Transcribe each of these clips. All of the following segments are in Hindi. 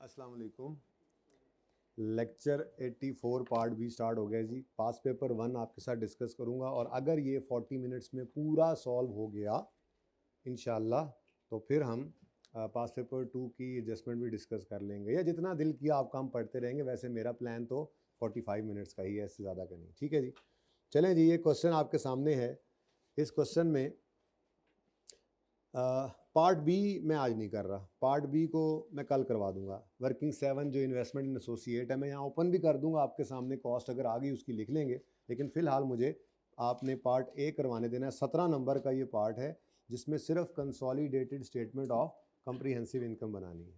अस्सलाम वालेकुम। लेक्चर 84 पार्ट भी स्टार्ट हो गया जी। पास पेपर 1 आपके साथ डिस्कस करूंगा और अगर ये 40 मिनट्स में पूरा सॉल्व हो गया इंशाल्लाह तो फिर हम पास पेपर 2 की एडजस्टमेंट भी डिस्कस कर लेंगे, या जितना दिल किया आपका हम पढ़ते रहेंगे। वैसे मेरा प्लान तो 45 मिनट्स का ही है, इससे ज़्यादा का नहीं। ठीक है जी, चलें जी। ये क्वेश्चन आपके सामने है। इस क्वेश्चन में पार्ट बी मैं आज नहीं कर रहा, पार्ट बी को मैं कल करवा दूंगा। वर्किंग 7 जो इन्वेस्टमेंट इन एसोसिएट है, मैं यहाँ ओपन भी कर दूंगा आपके सामने। कॉस्ट अगर आ गई उसकी लिख लेंगे, लेकिन फ़िलहाल मुझे आपने पार्ट ए करवाने देना है। 17 नंबर का ये पार्ट है जिसमें सिर्फ consolidated statement of comprehensive income बनानी है।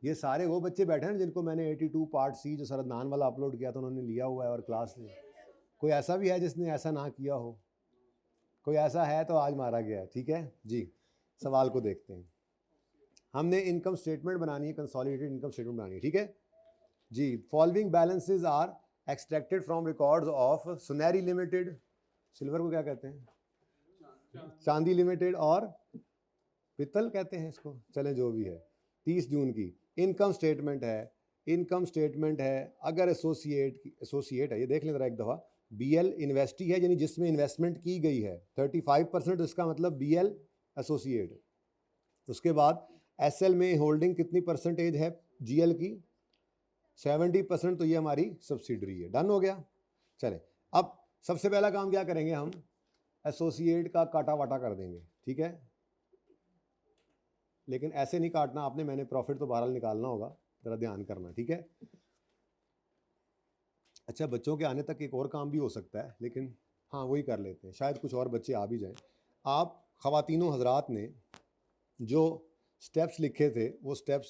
ये सारे वो बच्चे बैठे हैं जिनको मैंने 82 पार्ट सी जो सरदनान वाला अपलोड किया था उन्होंने लिया हुआ है और क्लास में। कोई ऐसा भी है जिसने ऐसा ना किया हो? कोई ऐसा है तो आज मारा गया है। ठीक है जी, सवाल को देखते हैं। हमने इनकम स्टेटमेंट बनानी है, कंसोलिडेटेड इनकम स्टेटमेंट बनानी है। ठीक है जी। Following balances are extracted from records of Sunehri limited, silver को क्या कहते हैं? चांदी लिमिटेड, और पित्तल कहते हैं इसको, चलें जो भी है। 30 जून की इनकम स्टेटमेंट है। इनकम स्टेटमेंट है अगर एसोसिएट है, ये देख लें जरा एक दफ़ा। बीएल इन्वेस्टी है, यानी जिसमें इन्वेस्टमेंट की गई है 35%, इसका मतलब बीएल एसोसिएट। उसके बाद एसएल में होल्डिंग कितनी परसेंटेज है जीएल की? 70%, तो ये हमारी सब्सिडरी है। डन हो गया। चलें, अब सबसे पहला काम क्या करेंगे, हम एसोसिएट का काटा वाटा कर देंगे। ठीक है, लेकिन ऐसे नहीं काटना आपने, मैंने प्रॉफिट तो बहरहाल निकालना होगा, ज़रा ध्यान करना। ठीक है, अच्छा बच्चों के आने तक एक और काम भी हो सकता है, लेकिन हाँ वही कर लेते हैं, शायद कुछ और बच्चे आ भी जाएं। आप ख़वातीनों हजरात ने जो स्टेप्स लिखे थे, वो स्टेप्स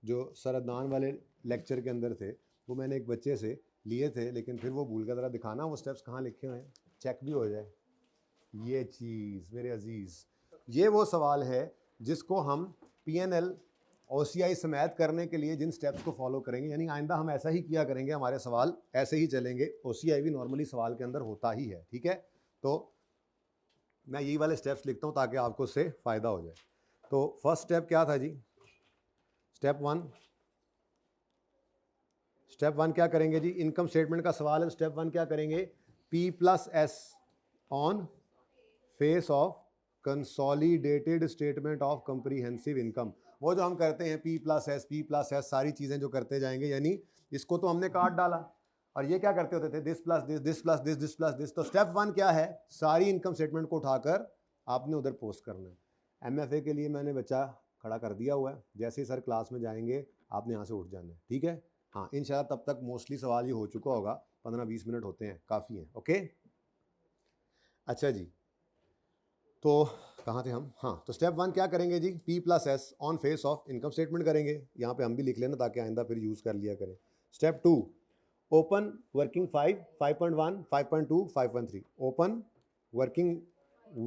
जो सरदनान वाले लेक्चर के अंदर थे, वो मैंने एक बच्चे से लिए थे, लेकिन फिर वो भूल गया। ज़रा दिखाना वो स्टेप्स कहाँ लिखे हुए हैं, चेक भी हो जाए। ये चीज़ मेरे अजीज़, ये वो सवाल है जिसको हम PNL OCI समेत करने के लिए जिन स्टेप्स को फॉलो करेंगे, यानी आइंदा हम ऐसा ही किया करेंगे, हमारे सवाल ऐसे ही चलेंगे। OCI भी नॉर्मली सवाल के अंदर होता ही है। ठीक है, तो मैं यही वाले स्टेप्स लिखता हूँ ताकि आपको उससे फ़ायदा हो जाए। तो फर्स्ट स्टेप क्या था जी? स्टेप वन क्या करेंगे जी? इनकम स्टेटमेंट का सवाल है, स्टेप 1 क्या करेंगे? P+S on face of consolidated statement of comprehensive income. वो जो हम करते हैं P+S सारी चीज़ें जो करते जाएंगे, यानी इसको तो हमने काट डाला, और ये क्या करते होते थे? This plus this, this plus this, this plus this. तो स्टेप 1 क्या है? सारी इनकम स्टेटमेंट को उठाकर आपने उधर पोस्ट करना है। MFA के लिए मैंने बच्चा खड़ा कर दिया हुआ है, जैसे ही सर क्लास में जाएंगे आपने यहाँ से उठ जाना है। ठीक है, हाँ इंशाल्लाह तब तक मोस्टली सवाल ये हो चुका होगा। 15-20 मिनट होते हैं, काफ़ी हैं। ओके, अच्छा जी, तो कहाँ थे हम? हाँ, तो स्टेप 1 क्या करेंगे जी? P+S on face of income statement करेंगे। यहाँ पे हम भी लिख लेना ताकि आइंदा फिर यूज़ कर लिया करें। Step 2, open working 5, 5.1, 5.2, 5.3। Open working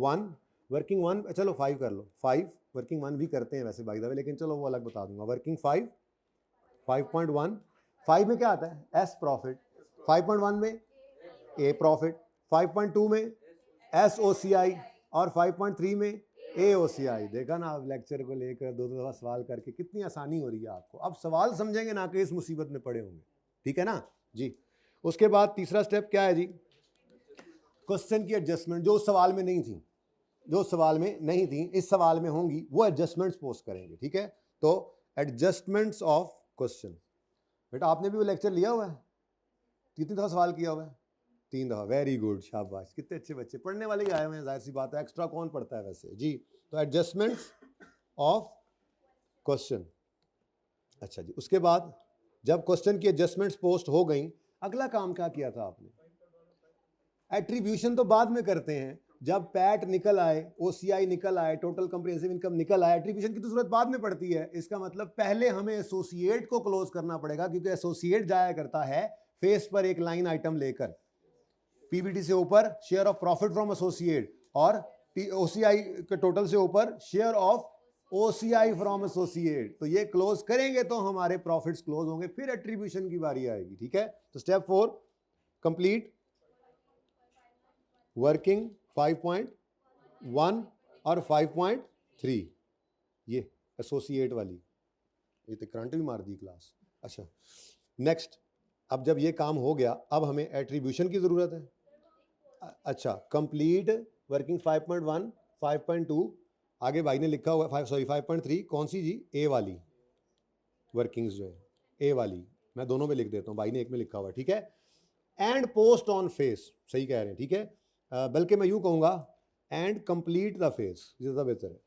1, working 1 चलो 5 कर लो। 5 वर्किंग 1 भी करते हैं वैसे बाय द वे, लेकिन चलो वो अलग बता दूंगा। वर्किंग 5, 5.1, 5 में क्या आता है? S profit. 5.1 में ए प्रॉफिट, 5.2 में SOCI, और 5.3 में AOCI। देखा ना, आप लेक्चर को लेकर दो दफा सवाल करके कितनी आसानी हो रही है आपको। अब सवाल समझेंगे ना कि इस मुसीबत में पड़े होंगे। ठीक है ना जी। उसके बाद तीसरा स्टेप क्या है जी? क्वेश्चन की एडजस्टमेंट जो उस सवाल में नहीं थी, जो सवाल में नहीं थी इस सवाल में होंगी, वो एडजस्टमेंट्स पोस्ट करेंगे। ठीक है, तो एडजस्टमेंट्स ऑफ क्वेश्चन। बेटा आपने भी वो लेक्चर लिया हुआ है? कितनी दफा सवाल किया हुआ है? 3 दफ़ा। वेरी गुड, शाबाश, कितने अच्छे बच्चे। पढ़ने वाले ही आए हुए हैं, जाहिर सी बात है, एक्स्ट्रा कौन पढ़ता है वैसे जी। तो एडजस्टमेंट्स ऑफ क्वेश्चन। अच्छा जी, उसके बाद जब क्वेश्चन की एडजस्टमेंट्स पोस्ट हो गई, अगला काम क्या किया था आपने? एट्रीब्यूशन तो बाद में करते हैं, जब पैट निकल आए, OCI निकल आए, टोटल कम्प्रिहेंसिव इनकम निकल आए, एट्रीब्यूशन की तो जरूरत बाद में पड़ती है। इसका मतलब पहले हमें एसोसिएट को क्लोज करना पड़ेगा, क्योंकि एसोसिएट जाया करता है फेस पर एक लाइन आइटम लेकर। PBT से ऊपर share of profit from associate, और OCI के टोटल से ऊपर share of OCI from associate. तो ये क्लोज करेंगे तो हमारे प्रॉफिट्स क्लोज होंगे, फिर एट्रीब्यूशन की बारी आएगी। ठीक है, तो स्टेप 4 कंप्लीट वर्किंग 5.1 और 5.3, ये एसोसिएट वाली। ये तो करंट भी मार दी क्लास। अच्छा नेक्स्ट, अब जब ये काम हो गया अब हमें एट्रीब्यूशन की ज़रूरत है। अच्छा कंप्लीट वर्किंग 5.1 5.2 आगे भाई ने लिखा हुआ 5.3 कौन सी जी, ए वाली वर्किंग्स जो है, ए वाली मैं दोनों में लिख देता हूँ, भाई ने एक में लिखा हुआ है, ठीक है। एंड पोस्ट ऑन फेस, सही कह रहे हैं, ठीक है। बल्कि मैं यूँ कहूँगा एंड कंप्लीट द फेस, ज़्यादा बेहतर है।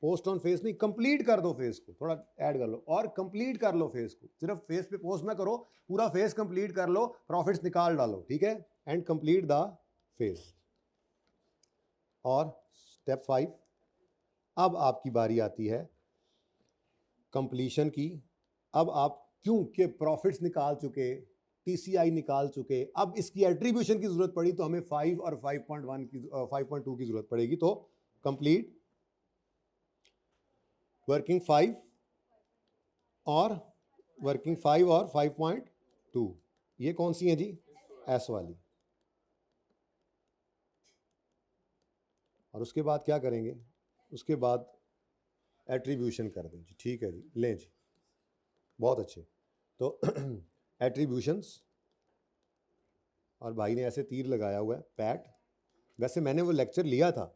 पोस्ट ऑन फेस नहीं, कंप्लीट कर दो फेस को, थोड़ा ऐड कर लो और कंप्लीट कर लो फेस को, सिर्फ फेस पे पोस्ट ना करो, पूरा फेस कंप्लीट कर लो, प्रॉफिट्स निकाल डालो, ठीक है। And complete the face. और स्टेप 5, अब आपकी बारी आती है कंप्लीशन की। अब आप क्योंकि प्रॉफिट्स निकाल चुके, टीसीआई निकाल चुके, अब इसकी एट्रीब्यूशन की जरूरत पड़ी तो हमें 5 और 5.1 की 5.2 की जरूरत पड़ेगी। तो कंप्लीट वर्किंग 5 और वर्किंग 5 और 5.2, ये कौन सी है जी, एस वाली। और उसके बाद क्या करेंगे, उसके बाद एट्रीब्यूशन कर दें जी, ठीक है जी, लें जी, बहुत अच्छे। तो एट्रीब्यूशंस, और भाई ने ऐसे तीर लगाया हुआ है पैट। वैसे मैंने वो लेक्चर लिया था,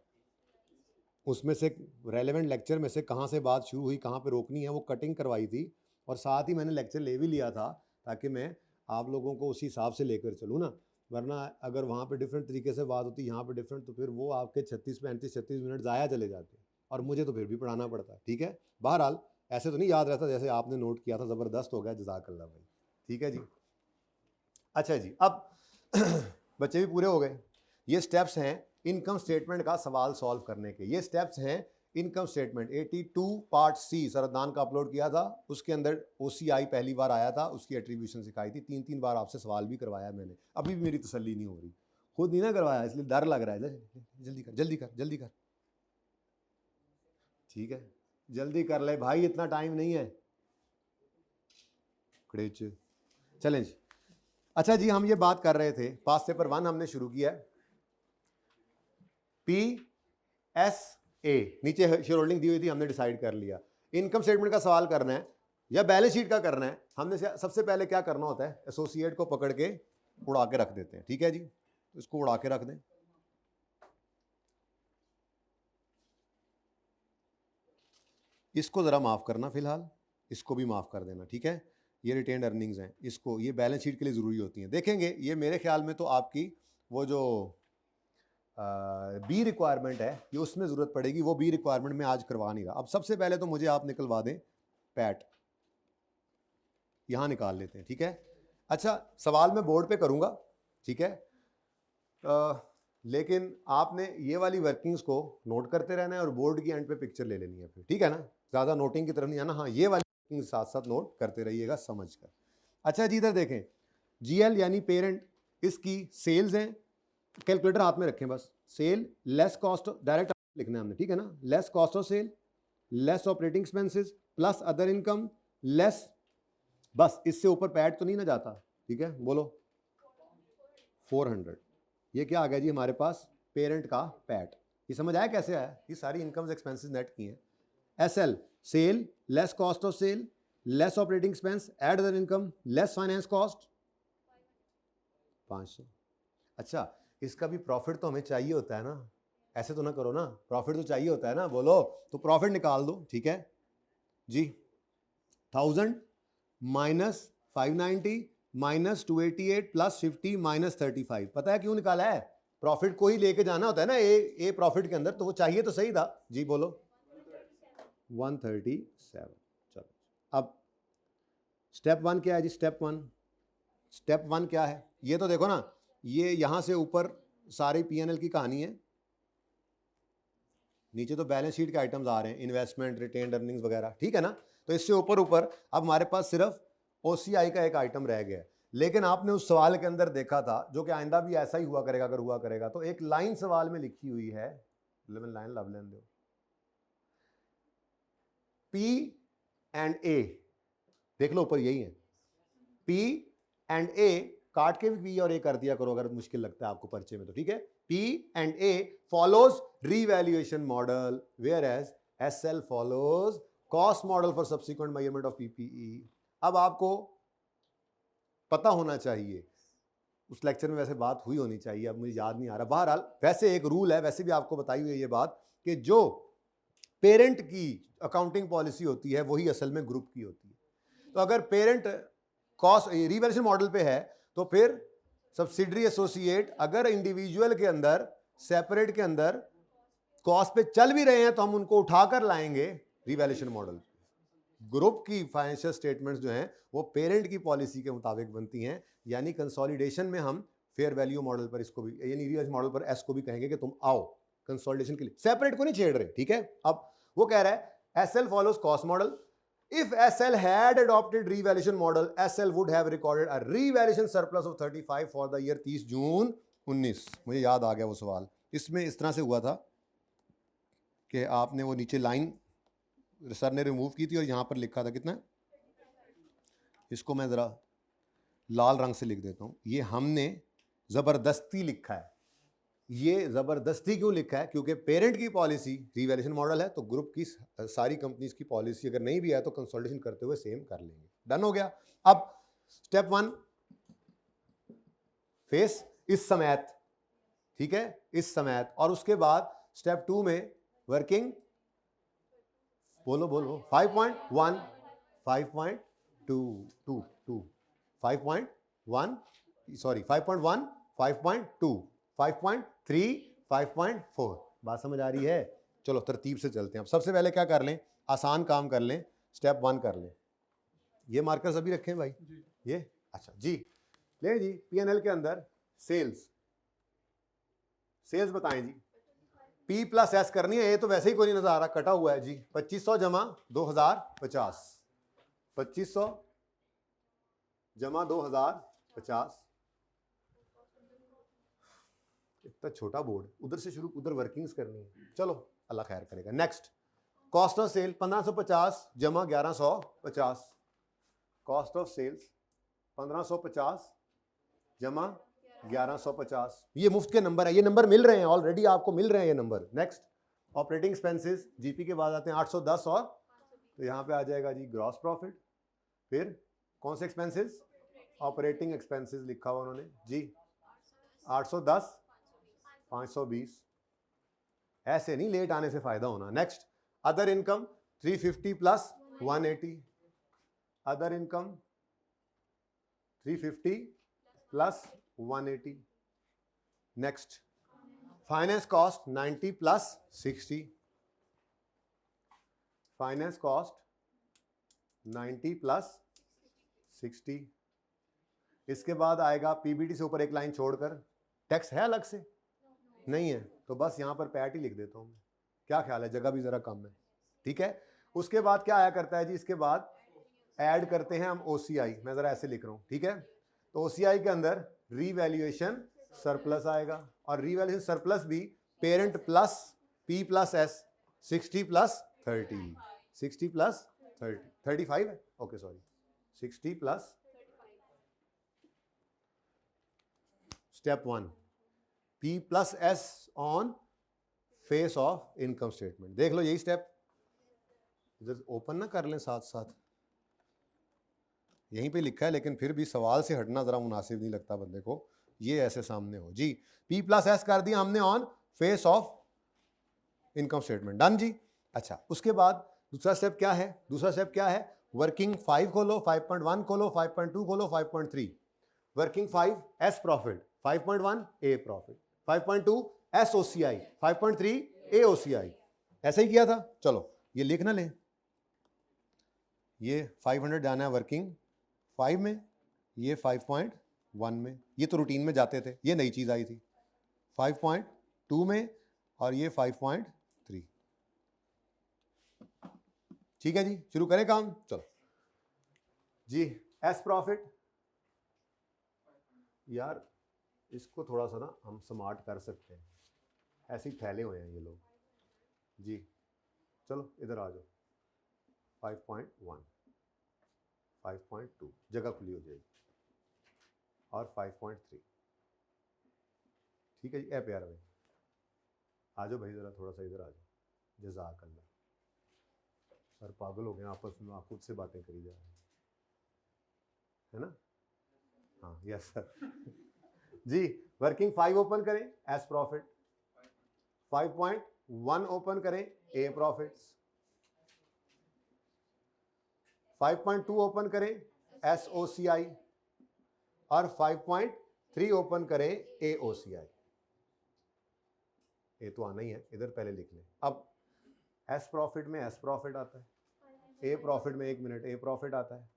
उसमें से रेलेवेंट लेक्चर में से कहाँ से बात शुरू हुई कहाँ पे रोकनी है वो कटिंग करवाई थी, और साथ ही मैंने लेक्चर ले भी लिया था ताकि मैं आप लोगों को उसी हिसाब से लेकर चलूँ ना, वरना अगर वहाँ पे डिफरेंट तरीके से बात होती यहाँ पे डिफरेंट, तो फिर वो आपके 36 मिनट ज़ाया चले जाते और मुझे तो फिर भी पढ़ाना पड़ता है, ठीक है। बहरहाल ऐसे तो नहीं याद रहता जैसे आपने नोट किया था, ज़बरदस्त हो गया, जज़ाकल्लाह भाई, ठीक है जी। अच्छा जी, अब बच्चे भी पूरे हो गए। ये स्टेप्स हैं इनकम स्टेटमेंट का सवाल सॉल्व करने के, ये स्टेप्स हैं इनकम स्टेटमेंट 82 पार्ट सी सरदान का अपलोड किया था, उसके अंदर ओसीआई पहली बार आया था, उसकी एट्रीब्यूशन सिखाई थी, 3 बार आपसे सवाल भी करवाया मैंने, अभी भी मेरी तसल्ली नहीं हो रही, खुद नहीं ना करवाया इसलिए डर लग रहा है। जल्दी कर जल्दी कर जल्दी कर, ठीक है जल्दी कर ले भाई, इतना टाइम नहीं है। चलें जी। अच्छा जी, हम ये बात कर रहे थे, पास्ट पेपर 1 हमने शुरू किया है, PSA नीचे शेयर होल्डिंग दी हुई थी, हमने डिसाइड कर लिया। इनकम स्टेटमेंट का सवाल करना है या बैलेंस शीट का करना है, हमने सबसे पहले क्या करना होता है, एसोसिएट को पकड़ के उड़ा के रख देते हैं, ठीक है जी, तो इसको उड़ा के रख दें। इसको ज़रा माफ़ करना फिलहाल, इसको भी माफ़ कर देना, ठीक है। ये रिटेन्ड अर्निंग्स हैं, इसको, ये बैलेंस शीट के लिए ज़रूरी होती हैं। देखेंगे ये मेरे ख्याल में तो आपकी वो जो बी रिक्वायरमेंट है ये उसमें ज़रूरत पड़ेगी, वो बी रिक्वायरमेंट में आज करवा नहीं रहा। अब सबसे पहले तो मुझे आप निकलवा दें पैट, यहाँ निकाल लेते हैं, ठीक है। अच्छा सवाल मैं बोर्ड पे करूँगा, ठीक है, लेकिन आपने ये वाली वर्किंग्स को नोट करते रहना है और बोर्ड की एंड पे पिक्चर ले लेनी है फिर, ठीक है ना, ज़्यादा नोटिंग की तरफ नहीं आना, हाँ ये वाली वर्किंग साथ साथ नोट करते रहिएगा समझ कर। अच्छा जी इधर देखें, GL यानी पेरेंट, इसकी सेल्स हैं, कैलकुलेटर हाथ में रखें बस, सेल लेस कॉस्ट, डायरेक्ट लिखना है हमने, ठीक है ना, less cost of sale less operating expenses plus other income less, बस इससे ऊपर पैड तो नहीं ना जाता, ठीक है, बोलो 400। ये क्या आ गया जी हमारे पास, पेरेंट का पैट। ये समझ आया कैसे आया, ये सारी इनकम्स एक्सपेंसेस नेट की हैं। SL sale less cost of sale less operating expense add other income less finance cost 500। अच्छा इसका भी प्रॉफिट तो हमें चाहिए होता है ना, ऐसे तो ना करो ना, प्रॉफिट तो चाहिए होता है ना, बोलो, तो प्रॉफिट निकाल दो, ठीक है जी। 1000 माइनस 590 माइनस 288 प्लस 50 माइनस 35, पता है क्यों निकाला है, प्रॉफिट को ही लेके जाना होता है ना, ए प्रॉफिट के अंदर, तो वो चाहिए तो सही था जी, बोलो 137। चलो अब स्टेप 1 क्या है जी, स्टेप 1 क्या है, ये तो देखो ना, ये यहां से ऊपर सारी P&L की कहानी है, नीचे तो बैलेंस शीट के आइटम्स आ रहे हैं, इन्वेस्टमेंट रिटेन्ड अर्निंग्स वगैरह, ठीक है ना, तो इससे ऊपर अब हमारे पास सिर्फ OCI का एक आइटम रह गया है। लेकिन आपने उस सवाल के अंदर देखा था, जो कि आइंदा भी ऐसा ही हुआ करेगा, अगर हुआ करेगा तो एक लाइन सवाल में लिखी हुई है, लाइन लव लेन दो, P&A, देख लो ऊपर यही है, P&A, काट के भी P और A कर दिया करो अगर मुश्किल लगता है आपको पर्चे में तो, ठीक है। P&A follows revaluation model whereas SL follows cost model for subsequent measurement of PPE. अब आपको पता होना चाहिए, उस लेक्चर में वैसे बात हुई होनी चाहिए, अब मुझे याद नहीं आ रहा। बहरहाल वैसे एक रूल है, वैसे भी आपको बताई हुई है ये बात, कि जो पेरेंट की अकाउंटिंग पॉलिसी होती है वही असल में ग्रुप की होती है। तो अगर पेरेंट कॉस्ट रिवैल्यूएशन मॉडल पे है तो फिर सब्सिडरी एसोसिएट अगर इंडिविजुअल के अंदर सेपरेट के अंदर कॉस्ट पे चल भी रहे हैं तो हम उनको उठाकर लाएंगे रिवैल्यूएशन मॉडल। ग्रुप की फाइनेंशियल स्टेटमेंट्स जो हैं वो पेरेंट की पॉलिसी के मुताबिक बनती हैं, यानी कंसोलिडेशन में हम फेयर वैल्यू मॉडल पर इसको भी, यानी रिवैल्यूएशन मॉडल पर एस को भी कहेंगे कि तुम आओ कंसोलिडेशन के लिए, सेपरेट को नहीं छेड़ रहे, ठीक है। अब वो कह रहा है SL follows cost model, if SL had adopted revaluation model, SL would have recorded a revaluation surplus of 35 for the year 30 जून 19। मुझे याद आ गया वो सवाल, इसमें इस तरह से हुआ था कि आपने वो नीचे लाइन सर ने रिमूव की थी और यहां पर लिखा था कितना, इसको मैं जरा लाल रंग से लिख देता हूं, ये हमने जबरदस्ती लिखा है। ये जबरदस्ती क्यों लिखा है? क्योंकि पेरेंट की पॉलिसी रिवैल्यूएशन मॉडल है, तो ग्रुप की सारी कंपनीज की पॉलिसी अगर नहीं भी है तो कंसोलिडेशन करते हुए सेम कर लेंगे। डन हो गया। अब स्टेप 1 फेस इस समेत, ठीक है, इस समेत, और उसके बाद स्टेप 2 में वर्किंग, बोलो बोलो, 5.1 5.2 5.1 सॉरी 5.1 5.2 5.3 5.4। बात समझ आ रही है? चलो तरतीब से चलते हैं। अब सबसे पहले क्या कर लें, आसान काम कर लें, स्टेप 1 कर लें। ये मार्कर्स अभी रखें भाई ये, अच्छा जी, ले जी। पीएनएल के अंदर सेल्स, सेल्स बताएं जी। पी प्लस एस करनी है, ये तो वैसे ही कोई नहीं नजर आ रहा, कटा हुआ है जी। 2500 जमा 2050, 2500 जमा 2050, इतना छोटा बोर्ड, उधर से शुरू, उधर वर्किंग्स करनी है, चलो अल्लाह खैर करेगा। नेक्स्ट कॉस्ट ऑफ सेल 1550 जमा 1150, कॉस्ट ऑफ सेल्स 1550 जमा 1150। ये मुफ्त के नंबर है, ये नंबर मिल रहे हैं ऑलरेडी, आपको मिल रहे हैं ये number. Next operating expenses, GP के बाद आते हैं 810, और तो यहाँ पे आ जाएगा जी ग्रॉस प्रॉफिट। फिर कौन से एक्सपेंसेस? ऑपरेटिंग एक्सपेंसेस लिखा हुआ उन्होंने जी, 810 520, ऐसे नहीं लेट आने से फायदा होना। Next other income 350 plus 180, other income 350 plus 180। Next finance cost 90 plus 60, finance cost 90 plus 60। इसके बाद आएगा पीबीटी से ऊपर एक लाइन छोड़कर, टैक्स है अलग से नहीं है, तो बस यहां पर पैट ही लिख देता हूं। क्या ख्याल है, जगह भी जरा कम है, ठीक है। उसके बाद क्या आया करता है जी, इसके बाद ऐड करते हैं हम ओसीआई, मैं जरा ऐसे लिख रहा हूं, ठीक है। तो ओसीआई के अंदर रीवैल्यूएशन सरप्लस आएगा, और रीवैल्यूएशन सरप्लस भी parent plus P plus S 60 plus 30, 60 plus 30 35 है, okay sorry 60 plus. Step 1 P plus S on face of income statement, देख लो यही स्टेप, इधर ओपन ना कर लें साथ साथ, यहीं पे लिखा है, लेकिन फिर भी सवाल से हटना जरा मुनासिब नहीं लगता बंदे को, ये ऐसे सामने हो जी। पी प्लस एस कर दिया हमने on face of income statement, done जी। अच्छा उसके बाद दूसरा स्टेप क्या है, दूसरा स्टेप क्या है, वर्किंग 5 खोलो, 5.1 खोलो, 5.2 खोलो, 5.3। वर्किंग 5 एस प्रॉफिट, 5.1 ए प्रॉफिट, 5.2 एस ओसीआई, 5.3 ए ओसीआई, ऐसे ही किया था। चलो ये लिख ना लें, ये 500 जाना है वर्किंग 5 में, ये 5.1 में, ये तो रूटीन में जाते थे, ये नई चीज आई थी 5.2 में, और ये 5.3। ठीक है जी, शुरू करें काम, चलो जी। एस प्रॉफिट, यार इसको थोड़ा सा ना हम स्मार्ट कर सकते हैं, ऐसे ही फैले हुए हैं ये लोग जी। चलो इधर आ जाओ, 5.1 5.2 जगह खुली हो जाएगी, और 5.3, ठीक है जी। ए प्यारा भाई आ जाओ भाई, जरा थोड़ा सा इधर आ जाओ, जज़ाकल्लाह। सर पागल हो गए आपस में, आप खुद से बातें करी जा रहे हैं, है ना? हाँ यस सर जी। वर्किंग 5 ओपन करें एस प्रॉफिट, 5.1 ओपन करें ए प्रॉफिट्स, 5.2 ओपन करें एस ओ सी आई और 5.3 ओपन करें ए ओ सी आई। ये तो आना ही है, इधर पहले लिख लें। अब एस प्रॉफिट में एस प्रॉफिट आता है, ए प्रॉफिट में, एक मिनट, ए प्रॉफिट आता है,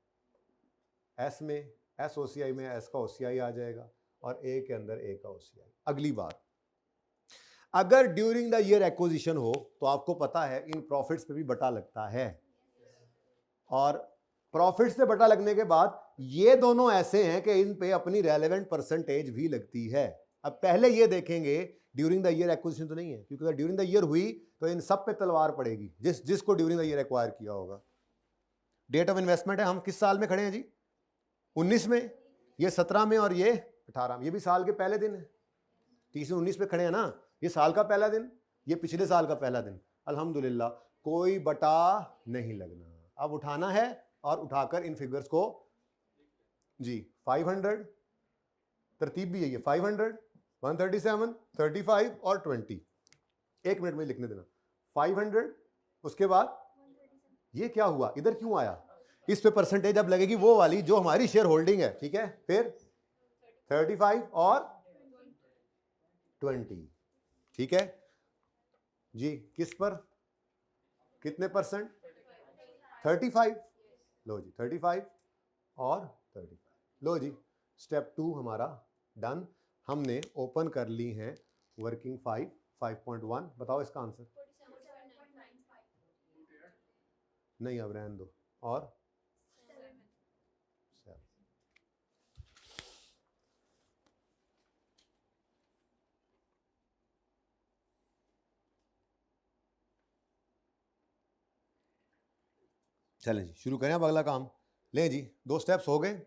एस में एस ओ सी आई में एस का ओ सी आई आ जाएगा और ए के अंदर ए का ओ सी आई। अगली बात, अगर ड्यूरिंग द ईयर एक्विजिशन हो तो आपको पता है इन प्रॉफिट्स पे भी बटा लगता है, और प्रॉफिट्स पे बटा लगने के बाद ये दोनों ऐसे हैं कि इन पे अपनी रेलेवेंट परसेंटेज भी लगती है। अब पहले ये देखेंगे ड्यूरिंग द ईयर एक्विजिशन तो नहीं है, क्योंकि अगर ड्यूरिंग द ईयर हुई तो इन सब पे तलवार पड़ेगी जिसको ड्यूरिंग द ईयर एक्वायर किया होगा। डेट ऑफ इन्वेस्टमेंट है, हम किस साल में खड़े हैं जी? 19 में, ये 17 में और ये 18 में। ये भी साल के पहले दिन है, 30 में 19 पे खड़े हैं ना, ये साल का पहला दिन, ये पिछले साल का पहला दिन। अल्हम्दुलिल्लाह कोई बटा नहीं लगना। अब उठाना है और उठाकर इन फिगर्स को जी 500, तरतीब भी यही है, 500, 137, 35 और 20। एक मिनट में लिखने देना। 500, उसके बाद ये क्या हुआ, इधर क्यों आया? इस पे परसेंटेज अब लगेगी वो वाली जो हमारी शेयर होल्डिंग है, ठीक है। फिर 35 और 20, ठीक है जी। किस पर, कितने परसेंट? 35। लो जी 35 और 35। लो जी स्टेप 2 हमारा डन। हमने ओपन कर ली हैं वर्किंग 5, 5.1। बताओ इसका आंसर। नहीं अब रहने दो। और 7। चलें जी शुरू करें अब अगला काम। लें जी 2 स्टेप्स हो गए।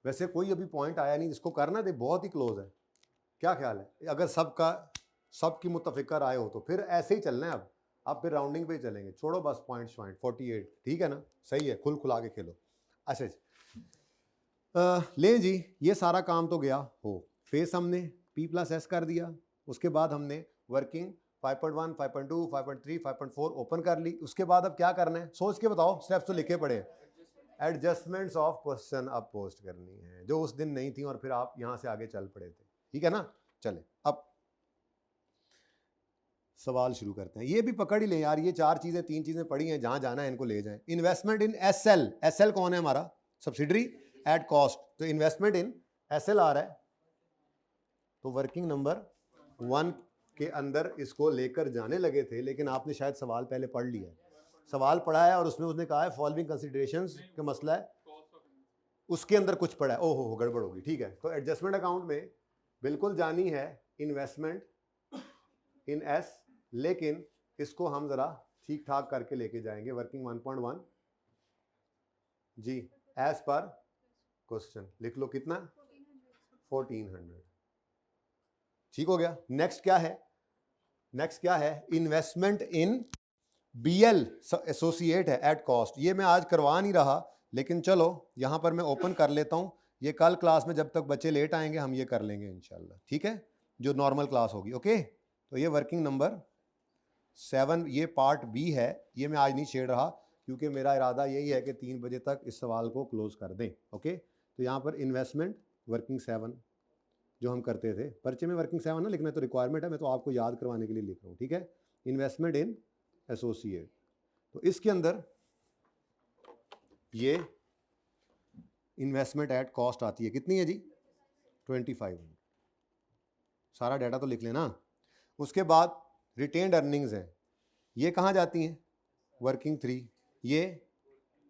वैसे कोई अभी पॉइंट आया नहीं जिसको करना दे, बहुत ही क्लोज है। क्या ख्याल है? अगर सबकी मुत्तफिका राय हो तो फिर ऐसे ही चलना है। अब फिर राउंडिंग पे ही चलेंगे, छोड़ो बस पॉइंट 48, ठीक है ना? सही है, खुला के खेलो। अच्छा जी लें जी, ये सारा काम तो गया हो। फेस हमने P+S कर दिया, उसके बाद हमने वर्किंग 5.1, 5.2, 5.3, 5.4 ओपन कर ली। उसके बाद अब क्या करना है सोच के बताओ, स्टेप्स तो लिखे पड़े हैं। एडजस्टमेंट्स ऑफ क्वेश्चन अब पोस्ट करनी है जो उस दिन नहीं थी और फिर आप यहां से आगे चल पड़े थे, ठीक है ना? चले अब सवाल शुरू करते हैं। ये भी पकड़ ही ले यार, ये 3 चीजें पड़ी हैं, जहां जाना है इनको ले जाएं। इन्वेस्टमेंट इन SL, SL कौन है हमारा? Subsidiary at cost. तो इन्वेस्टमेंट इन SL आ रहा है, तो वर्किंग नंबर 1 के अंदर इसको लेकर जाने लगे थे, लेकिन आपने शायद सवाल पहले पढ़ लिया है। सवाल पढ़ा है और उसमें उसने कहा है फॉलोइंग कंसिडरेशंस का मसला है, उसके अंदर कुछ पड़ा है। ओहो गड़बड़ होगी, ठीक है। तो एडजस्टमेंट अकाउंट में बिल्कुल जानी है इन्वेस्टमेंट इन S, लेकिन इसको हम जरा ठीक ठाक करके लेके जाएंगे। वर्किंग 1.1 जी एज पर क्वेश्चन लिख लो, कितना? 1400, ठीक हो गया। नेक्स्ट क्या है? इन्वेस्टमेंट इन BL एसोसिएट है एट कॉस्ट। ये मैं आज करवा नहीं रहा, लेकिन चलो यहां पर मैं ओपन कर लेता हूं। ये कल क्लास में जब तक बच्चे लेट आएंगे हम ये कर लेंगे इंशाल्लाह, ठीक है, जो नॉर्मल क्लास होगी। ओके, तो ये वर्किंग नंबर 7, ये पार्ट B है। ये मैं आज नहीं छेड़ रहा क्योंकि मेरा इरादा यही है कि 3 बजे तक इस सवाल को क्लोज कर दें। ओके, तो यहाँ पर इन्वेस्टमेंट वर्किंग 7 जो हम करते थे, पर्चे में वर्किंग 7 ना लिखना है, तो रिक्वायरमेंट है, मैं तो आपको याद करवाने के लिए लिख रहा हूँ, ठीक है। इन्वेस्टमेंट इन एसोसिएट, तो इसके अंदर ये इन्वेस्टमेंट एट कॉस्ट आती है, कितनी है जी? 2500। सारा डाटा तो लिख लेना। उसके बाद रिटेन्ड अर्निंग्स हैं, ये कहाँ जाती हैं? वर्किंग 3, ये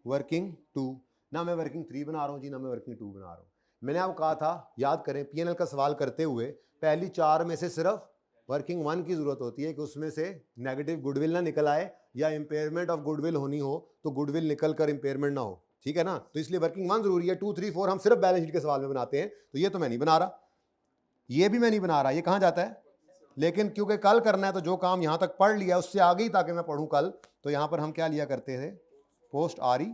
वर्किंग 2। ना मैं वर्किंग 3 बना रहा हूँ जी, ना मैं वर्किंग 2 बना रहा हूँ। मैंने आपको कहा था, याद करें, PNL का सवाल करते हुए पहली 4 में से सिर्फ वर्किंग 1 की जरूरत होती है कि उसमें से नेगेटिव गुडविल ना निकल आए या इंपेयरमेंट ऑफ गुडविल होनी हो तो गुडविल निकल कर इंपेयरमेंट ना हो, ठीक है ना? तो इसलिए वर्किंग 1 जरूरी है। 2, 3, 4 हम सिर्फ बैलेंस शीट के सवाल में बनाते हैं, तो ये तो मैं नहीं बना रहा, ये भी मैं नहीं बना रहा। ये कहाँ जाता है? लेकिन क्योंकि कल करना है तो जो काम यहां तक पढ़ लिया उससे आगे ही ताकि मैं पढ़ूं कल, तो यहां पर हम क्या लिया करते थे, पोस्ट आर ई।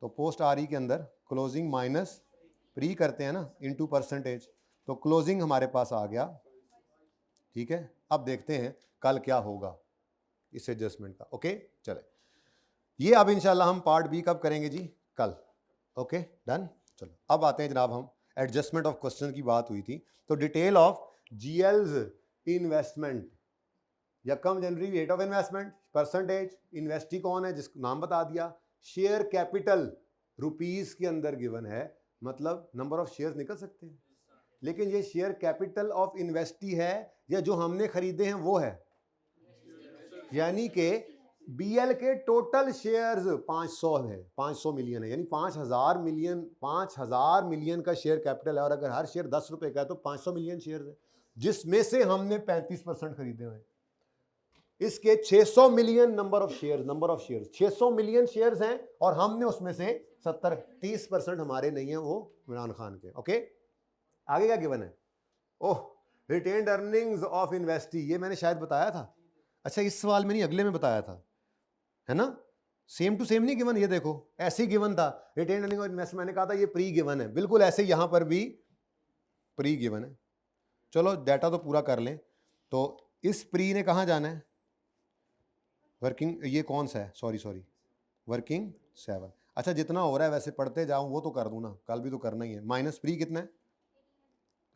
तो पोस्ट आर ई के अंदर क्लोजिंग माइनस प्री करते हैं ना, इनटू परसेंटेज, तो क्लोजिंग हमारे पास आ गया। ठीक है, अब देखते हैं कल क्या होगा इस एडजस्टमेंट का। ओके चले, ये अब इंशाल्लाह हम पार्ट बी कब करेंगे जी, कल। Okay done. चलो अब आते हैं जनाब, हम एडजस्टमेंट ऑफ क्वेश्चन की बात हुई थी, तो डिटेल ऑफ जीएल्स इन्वेस्टमेंट, यकम जनवरी rate of investment, percentage, investee कौन है जिसको नाम बता दिया, शेयर कैपिटल रुपीस के अंदर गिवन है, मतलब नंबर ऑफ शेयर्स निकल सकते हैं, लेकिन ये शेयर कैपिटल ऑफ इन्वेस्टी है या जो हमने खरीदे हैं वो है, यानी कि बीएल के टोटल शेयर्स 500 है, 500 मिलियन है, यानी 5000 मिलियन का शेयर कैपिटल है, और अगर हर शेयर 10 रुपए का है तो 500 मिलियन शेयर्स है, जिसमें से हमने 35% खरीदे हुए। इसके 600 million number of shares 600 million shares हैं, और हमने उसमें से 30% हमारे नहीं है, वो इमरान खान के। ओके आगे क्या गिवन है, ओह रिटेन्ड अर्निंग्स ऑफ इन्वेस्टी, ये मैंने शायद बताया था, अच्छा इस सवाल में नहीं अगले में बताया था, है ना, सेम टू सेम नहीं गिवन, ये देखो ऐसे ही गिवन था, रिटेन्ड अर्निंग और इन्वेस्टमेंट, मैंने कहा था ये प्री गिवन है, बिल्कुल ऐसे यहां पर भी प्री गिवन है। चलो डाटा तो पूरा कर लें, तो इस प्री ने कहां जाना है, वर्किंग, ये कौन सा है, सॉरी वर्किंग 7, अच्छा जितना हो रहा है वैसे पढ़ते जाऊं, वो तो कर दूं ना, कल भी तो करना ही है, माइनस प्री कितना है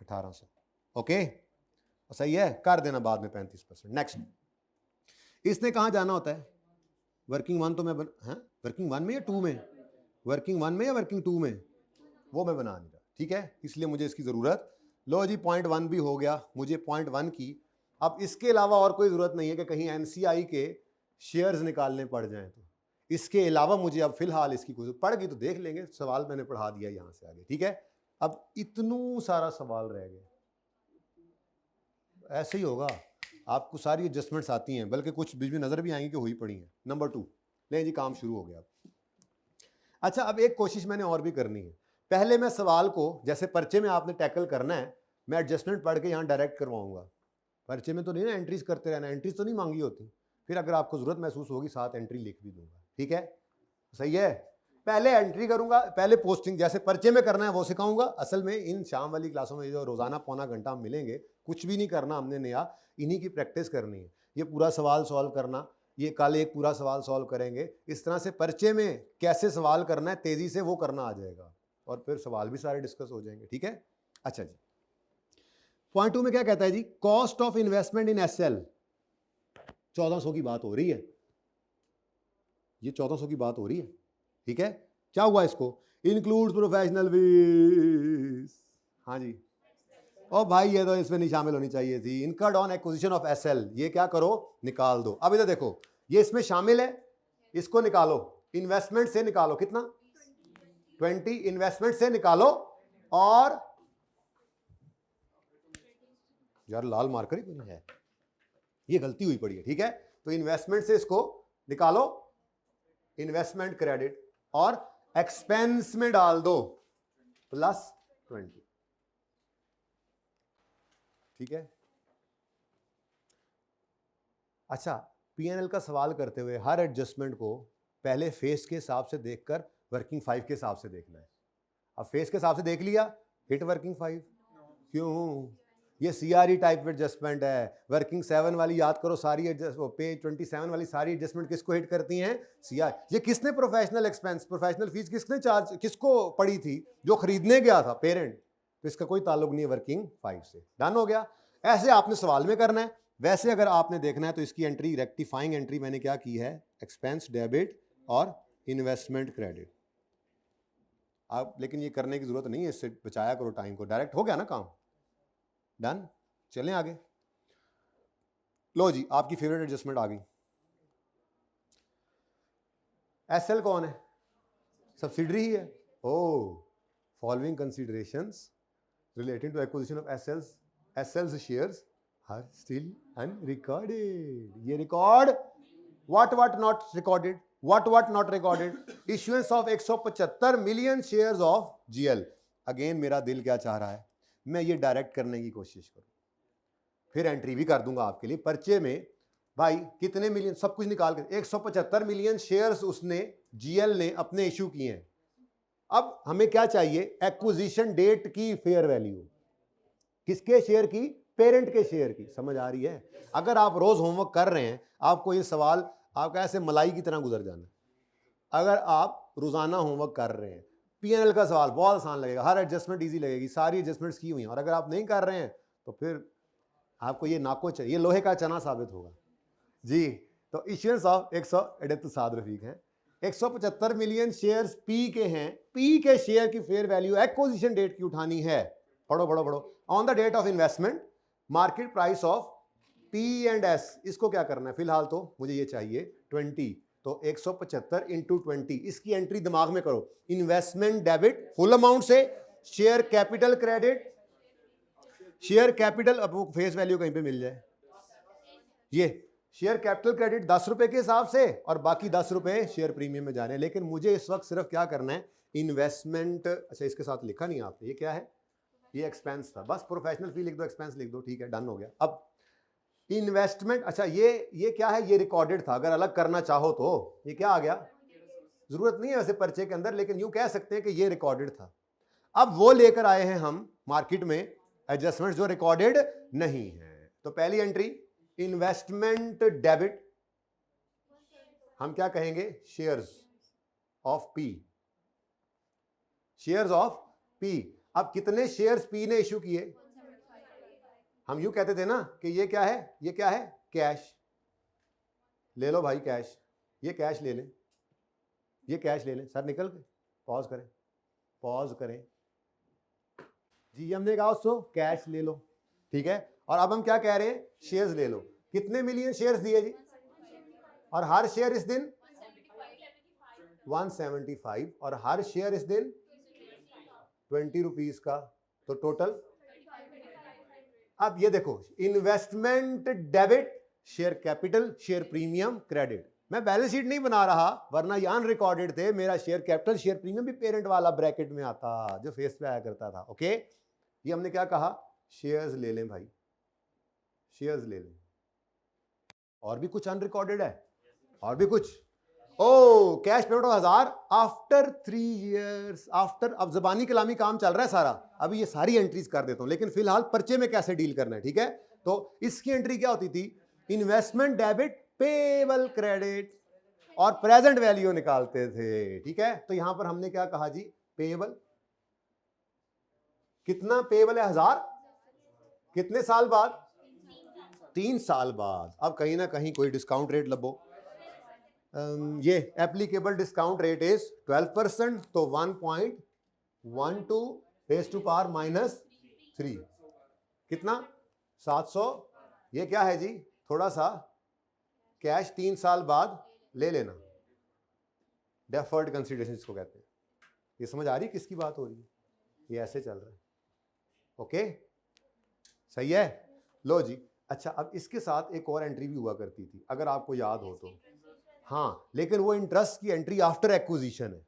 1800। ओके सही है, कर देना बाद में 35%। नेक्स्ट, इसने कहां जाना होता है, वर्किंग 1 तो मैं वर्किंग 1 में या 2 में, वर्किंग 1 में या वर्किंग 2 में, वो मैं बना नहीं रहा, ठीक है, इसलिए मुझे इसकी ज़रूरत, लो जी पॉइंट 1 भी हो गया, मुझे पॉइंट 1 की, अब इसके अलावा और कोई ज़रूरत नहीं है कि कहीं एनसीआई के शेयर्स निकालने पड़ जाएं, तो इसके अलावा मुझे अब फिलहाल इसकी कोई पड़ गई तो देख लेंगे, सवाल मैंने पढ़ा दिया यहाँ से आगे, ठीक है। अब इतनू सारा सवाल रह गया, ऐसे ही होगा, आपको सारी एडजस्टमेंट्स आती हैं, बल्कि कुछ बीच में नज़र भी आएंगी कि हुई पड़ी हैं। नंबर 2, ले जी काम शुरू हो गया। अच्छा अब एक कोशिश मैंने और भी करनी है, पहले मैं सवाल को जैसे पर्चे में आपने टैकल करना है, मैं एडजस्टमेंट पढ़ के यहाँ डायरेक्ट करवाऊंगा, पर्चे में तो नहीं ना एंट्रीज करते रहना, एंट्रीज तो नहीं मांगी होती, फिर अगर आपको ज़रूरत महसूस होगी साथ एंट्री लिख भी दूंगा, ठीक है, सही है, पहले एंट्री करूंगा, पहले पोस्टिंग जैसे पर्चे में करना है वो सिखाऊंगा। असल में इन शाम वाली क्लासों में जो रोजाना पौना घंटा हम मिलेंगे, कुछ भी नहीं करना हमने नया, इन्हीं की प्रैक्टिस करनी है, ये पूरा सवाल सॉल्व करना, ये कल एक पूरा सवाल सॉल्व करेंगे, इस तरह से पर्चे में कैसे सवाल करना है तेजी से वो करना आ जाएगा, और फिर सवाल भी सारे डिस्कस हो जाएंगे, ठीक है। अच्छा जी, पॉइंट 2 में क्या कहता है जी, cost of investment in SL, 1400 की बात हो रही है, ये 1400 की बात हो रही है, ठीक है, क्या हुआ इसको, इंक्लूड्स प्रोफेशनल फीस, हाँ जी, ओ भाई ये तो इसमें नहीं शामिल होनी चाहिए थी, incurred on acquisition of SL, ये क्या करो निकाल दो। अब इधर देखो ये इसमें शामिल है, इसको निकालो, इन्वेस्टमेंट से निकालो, कितना 20, इन्वेस्टमेंट से निकालो, और यार लाल मार्कर ही नहीं है, ये गलती हुई पड़ी है, ठीक है, तो इन्वेस्टमेंट से इसको निकालो, इन्वेस्टमेंट क्रेडिट, और एक्सपेंस में डाल दो +20, ठीक है। अच्छा पीएनएल का सवाल करते हुए हर एडजस्टमेंट को पहले फेस के हिसाब से देखकर वर्किंग 5 के हिसाब से देखना है। अब फेस के हिसाब से देख लिया, हिट वर्किंग 5, क्यों, ये सीआरई टाइप एडजस्टमेंट है, वर्किंग 7 वाली याद करो, सारी पेज 27 वाली सारी एडजस्टमेंट किसको हिट करती हैं, सीआर। ये किसने प्रोफेशनल एक्सपेंस, प्रोफेशनल फीस किसने चार्ज, किसको पड़ी थी, जो खरीदने गया था पेरेंट, तो इसका कोई ताल्लुक नहीं है वर्किंग 5 से। डन हो गया, ऐसे आपने सवाल में करना है। वैसे अगर आपने देखना है तो इसकी एंट्री, रेक्टिफाइंग एंट्री मैंने क्या की है, एक्सपेंस डेबिट और इन्वेस्टमेंट क्रेडिट। आप लेकिन ये करने की जरूरत नहीं है, इससे बचाया करो टाइम को, डायरेक्ट हो गया ना काम। डन, चलें आगे। लो जी आपकी फेवरेट एडजस्टमेंट आ गई। एसएल कौन है, सब्सिडरी ही है। Oh, following considerations relating to acquisition of SL's shares are still unrecorded. ये record what not recorded, what not recorded, issuance of 175 million shares of GL. Again मेरा दिल क्या चाह रहा है, मैं ये डायरेक्ट करने की कोशिश करूं, फिर एंट्री भी कर दूंगा आपके लिए पर्चे में भाई कितने मिलियन, सब कुछ निकाल के 175 मिलियन शेयर्स उसने जीएल ने अपने इशू किए हैं। अब हमें क्या चाहिए, एक्विजिशन डेट की फेयर वैल्यू, किसके शेयर की, पेरेंट के शेयर की। समझ आ रही है? अगर आप रोज होमवर्क कर रहे हैं, आपको ये सवाल आपका ऐसे मलाई की तरह गुजर जाना। अगर आप रोजाना होमवर्क कर रहे हैं, पीएनएल का सवाल बहुत आसान लगेगा, हर एडजस्टमेंट इजी लगेगी, सारी एडजस्टमेंट्स की हुई हैं। और अगर आप नहीं कर रहे हैं तो फिर आपको ये नाको चाहिए, लोहे का चना साबित होगा जी। तो इश्यूएंस ऑफ 178 साद रफीक हैं, 175 मिलियन शेयर्स पी के हैं, पी के शेयर की फेयर वैल्यू एक्विजिशन डेट की उठानी है। पढ़ो पढ़ो पढ़ो। On the date of investment market price of P and S, इसको क्या करना है, फिलहाल तो मुझे ये चाहिए 20, तो 175 इंटू 20, इसकी एंट्री दिमाग में करो। इन्वेस्टमेंट डेबिट फुल अमाउंट से, share capital credit, share capital, अब वो फेस वैल्यू कहीं पे मिल जाए, ये शेयर कैपिटल क्रेडिट 10 रुपए के हिसाब से और बाकी 10 रुपए शेयर प्रीमियम में जा रहे हैं। लेकिन मुझे इस वक्त सिर्फ क्या करना है, इन्वेस्टमेंट, अच्छा इसके साथ लिखा नहीं आपने, ये क्या है, ये एक्सपेंस था, बस प्रोफेशनल फी लिख दो, एक्सपेंस लिख दो, ठीक है, डन हो गया। अब इन्वेस्टमेंट, अच्छा ये क्या है, ये रिकॉर्डेड था, अगर अलग करना चाहो तो ये क्या आ गया, जरूरत नहीं है वैसे पर्चे के अंदर, लेकिन यूं कह सकते हैं कि ये रिकॉर्डेड था। अब वो लेकर आए हैं हम मार्केट में एडजस्टमेंट जो रिकॉर्डेड नहीं है। तो पहली एंट्री इन्वेस्टमेंट डेबिट, हम क्या कहेंगे, shares of P, shares of P. अब कितने शेयर्स पी ने इशू किए, हम यूं कहते थे ना कि ये क्या है, ये क्या है, कैश, ले लो भाई कैश, ये कैश ले लें, ये कैश ले लें। सर निकल गए, पॉज करें, पॉज करें जी, हमने कहा उसको कैश ले लो, ठीक है। और अब हम क्या कह रहे हैं, शेयर्स ले लो। कितने मिलियन शेयर्स दिए जी, और हर शेयर इस दिन 175, और हर शेयर इस दिन 20 रुपीज का, तो टोटल। अब ये देखो, investment debit, share capital, share premium, credit. मैं बैलेंस शीट नहीं बना रहा, वरना ये अनरिकॉर्डेड थे। मेरा शेयर कैपिटल, शेयर प्रीमियम भी पेरेंट वाला ब्रैकेट में आता, जो फेस पे आया करता था। ओके, ये हमने क्या कहा, शेयर्स ले लें भाई, शेयर्स ले लें। और भी कुछ अनरिकॉर्डेड है, और भी कुछ। Oh cash payment of 1000 after 3 years, after. अब जबानी कलामी काम चल रहा है सारा, अभी ये सारी एंट्रीज कर देता हूं, लेकिन फिलहाल पर्चे में कैसे डील करना है, ठीक है। तो इसकी एंट्री क्या होती थी, इन्वेस्टमेंट डेबिट पेबल क्रेडिट, और प्रेजेंट वैल्यू निकालते थे, ठीक है। तो यहां पर हमने क्या कहा जी, पेबल, कितना पेबल है, 1000, कितने साल बाद, 3 साल बाद। अब कहीं ना कहीं कोई डिस्काउंट रेट लबो, ये एप्लीकेबल डिस्काउंट रेट इज 12%, तो 1.12 रेज़ टू पावर -3, कितना, 700। ये क्या है जी, थोड़ा सा कैश 3 साल बाद ले लेना, डेफर्ड कंसीडरेशन इसको कहते हैं। ये समझ आ रही है किसकी बात हो रही है, ये ऐसे चल रहा है। ओके, सही है, लो जी। अच्छा, अब इसके साथ एक और एंट्री भी हुआ करती थी, अगर आपको याद हो तो, हाँ, लेकिन वो इंटरेस्ट की एंट्री आफ्टर एक्विजिशन है।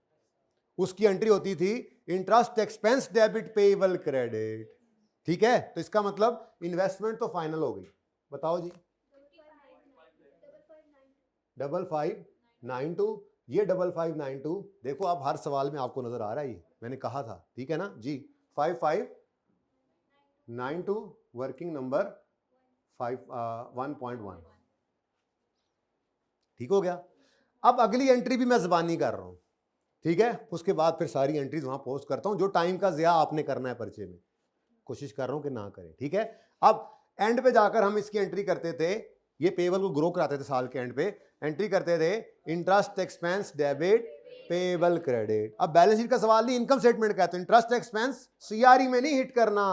उसकी एंट्री होती थी interest expense debit payable credit, ठीक है। तो इसका मतलब इन्वेस्टमेंट तो फाइनल हो गई, बताओ जी, 5592, ये 5592, देखो आप हर सवाल में आपको नजर आ रहा है, ये मैंने कहा था, ठीक है ना जी। 5592 वर्किंग नंबर 1.1, ठीक हो गया। अब अगली एंट्री भी मैं ज़बानी कर रहा हूं, ठीक है। उसके बाद फिर सारी एंट्रीज वहां पोस्ट करता हूं, जो टाइम का ज़िया आपने करना है पर्चे में, कोशिश कर रहा हूं कि ना करें, ठीक है। अब एंड पे जाकर हम इसकी एंट्री करते थे, ये पेबल को ग्रो कराते थे, साल के एंड पे एंट्री करते थे, interest expense debit payable credit. अब बैलेंस शीट का सवाल नहीं, इनकम स्टेटमेंट का है, तो इंटरेस्ट एक्सपेंस सीआरई में नहीं हिट करना,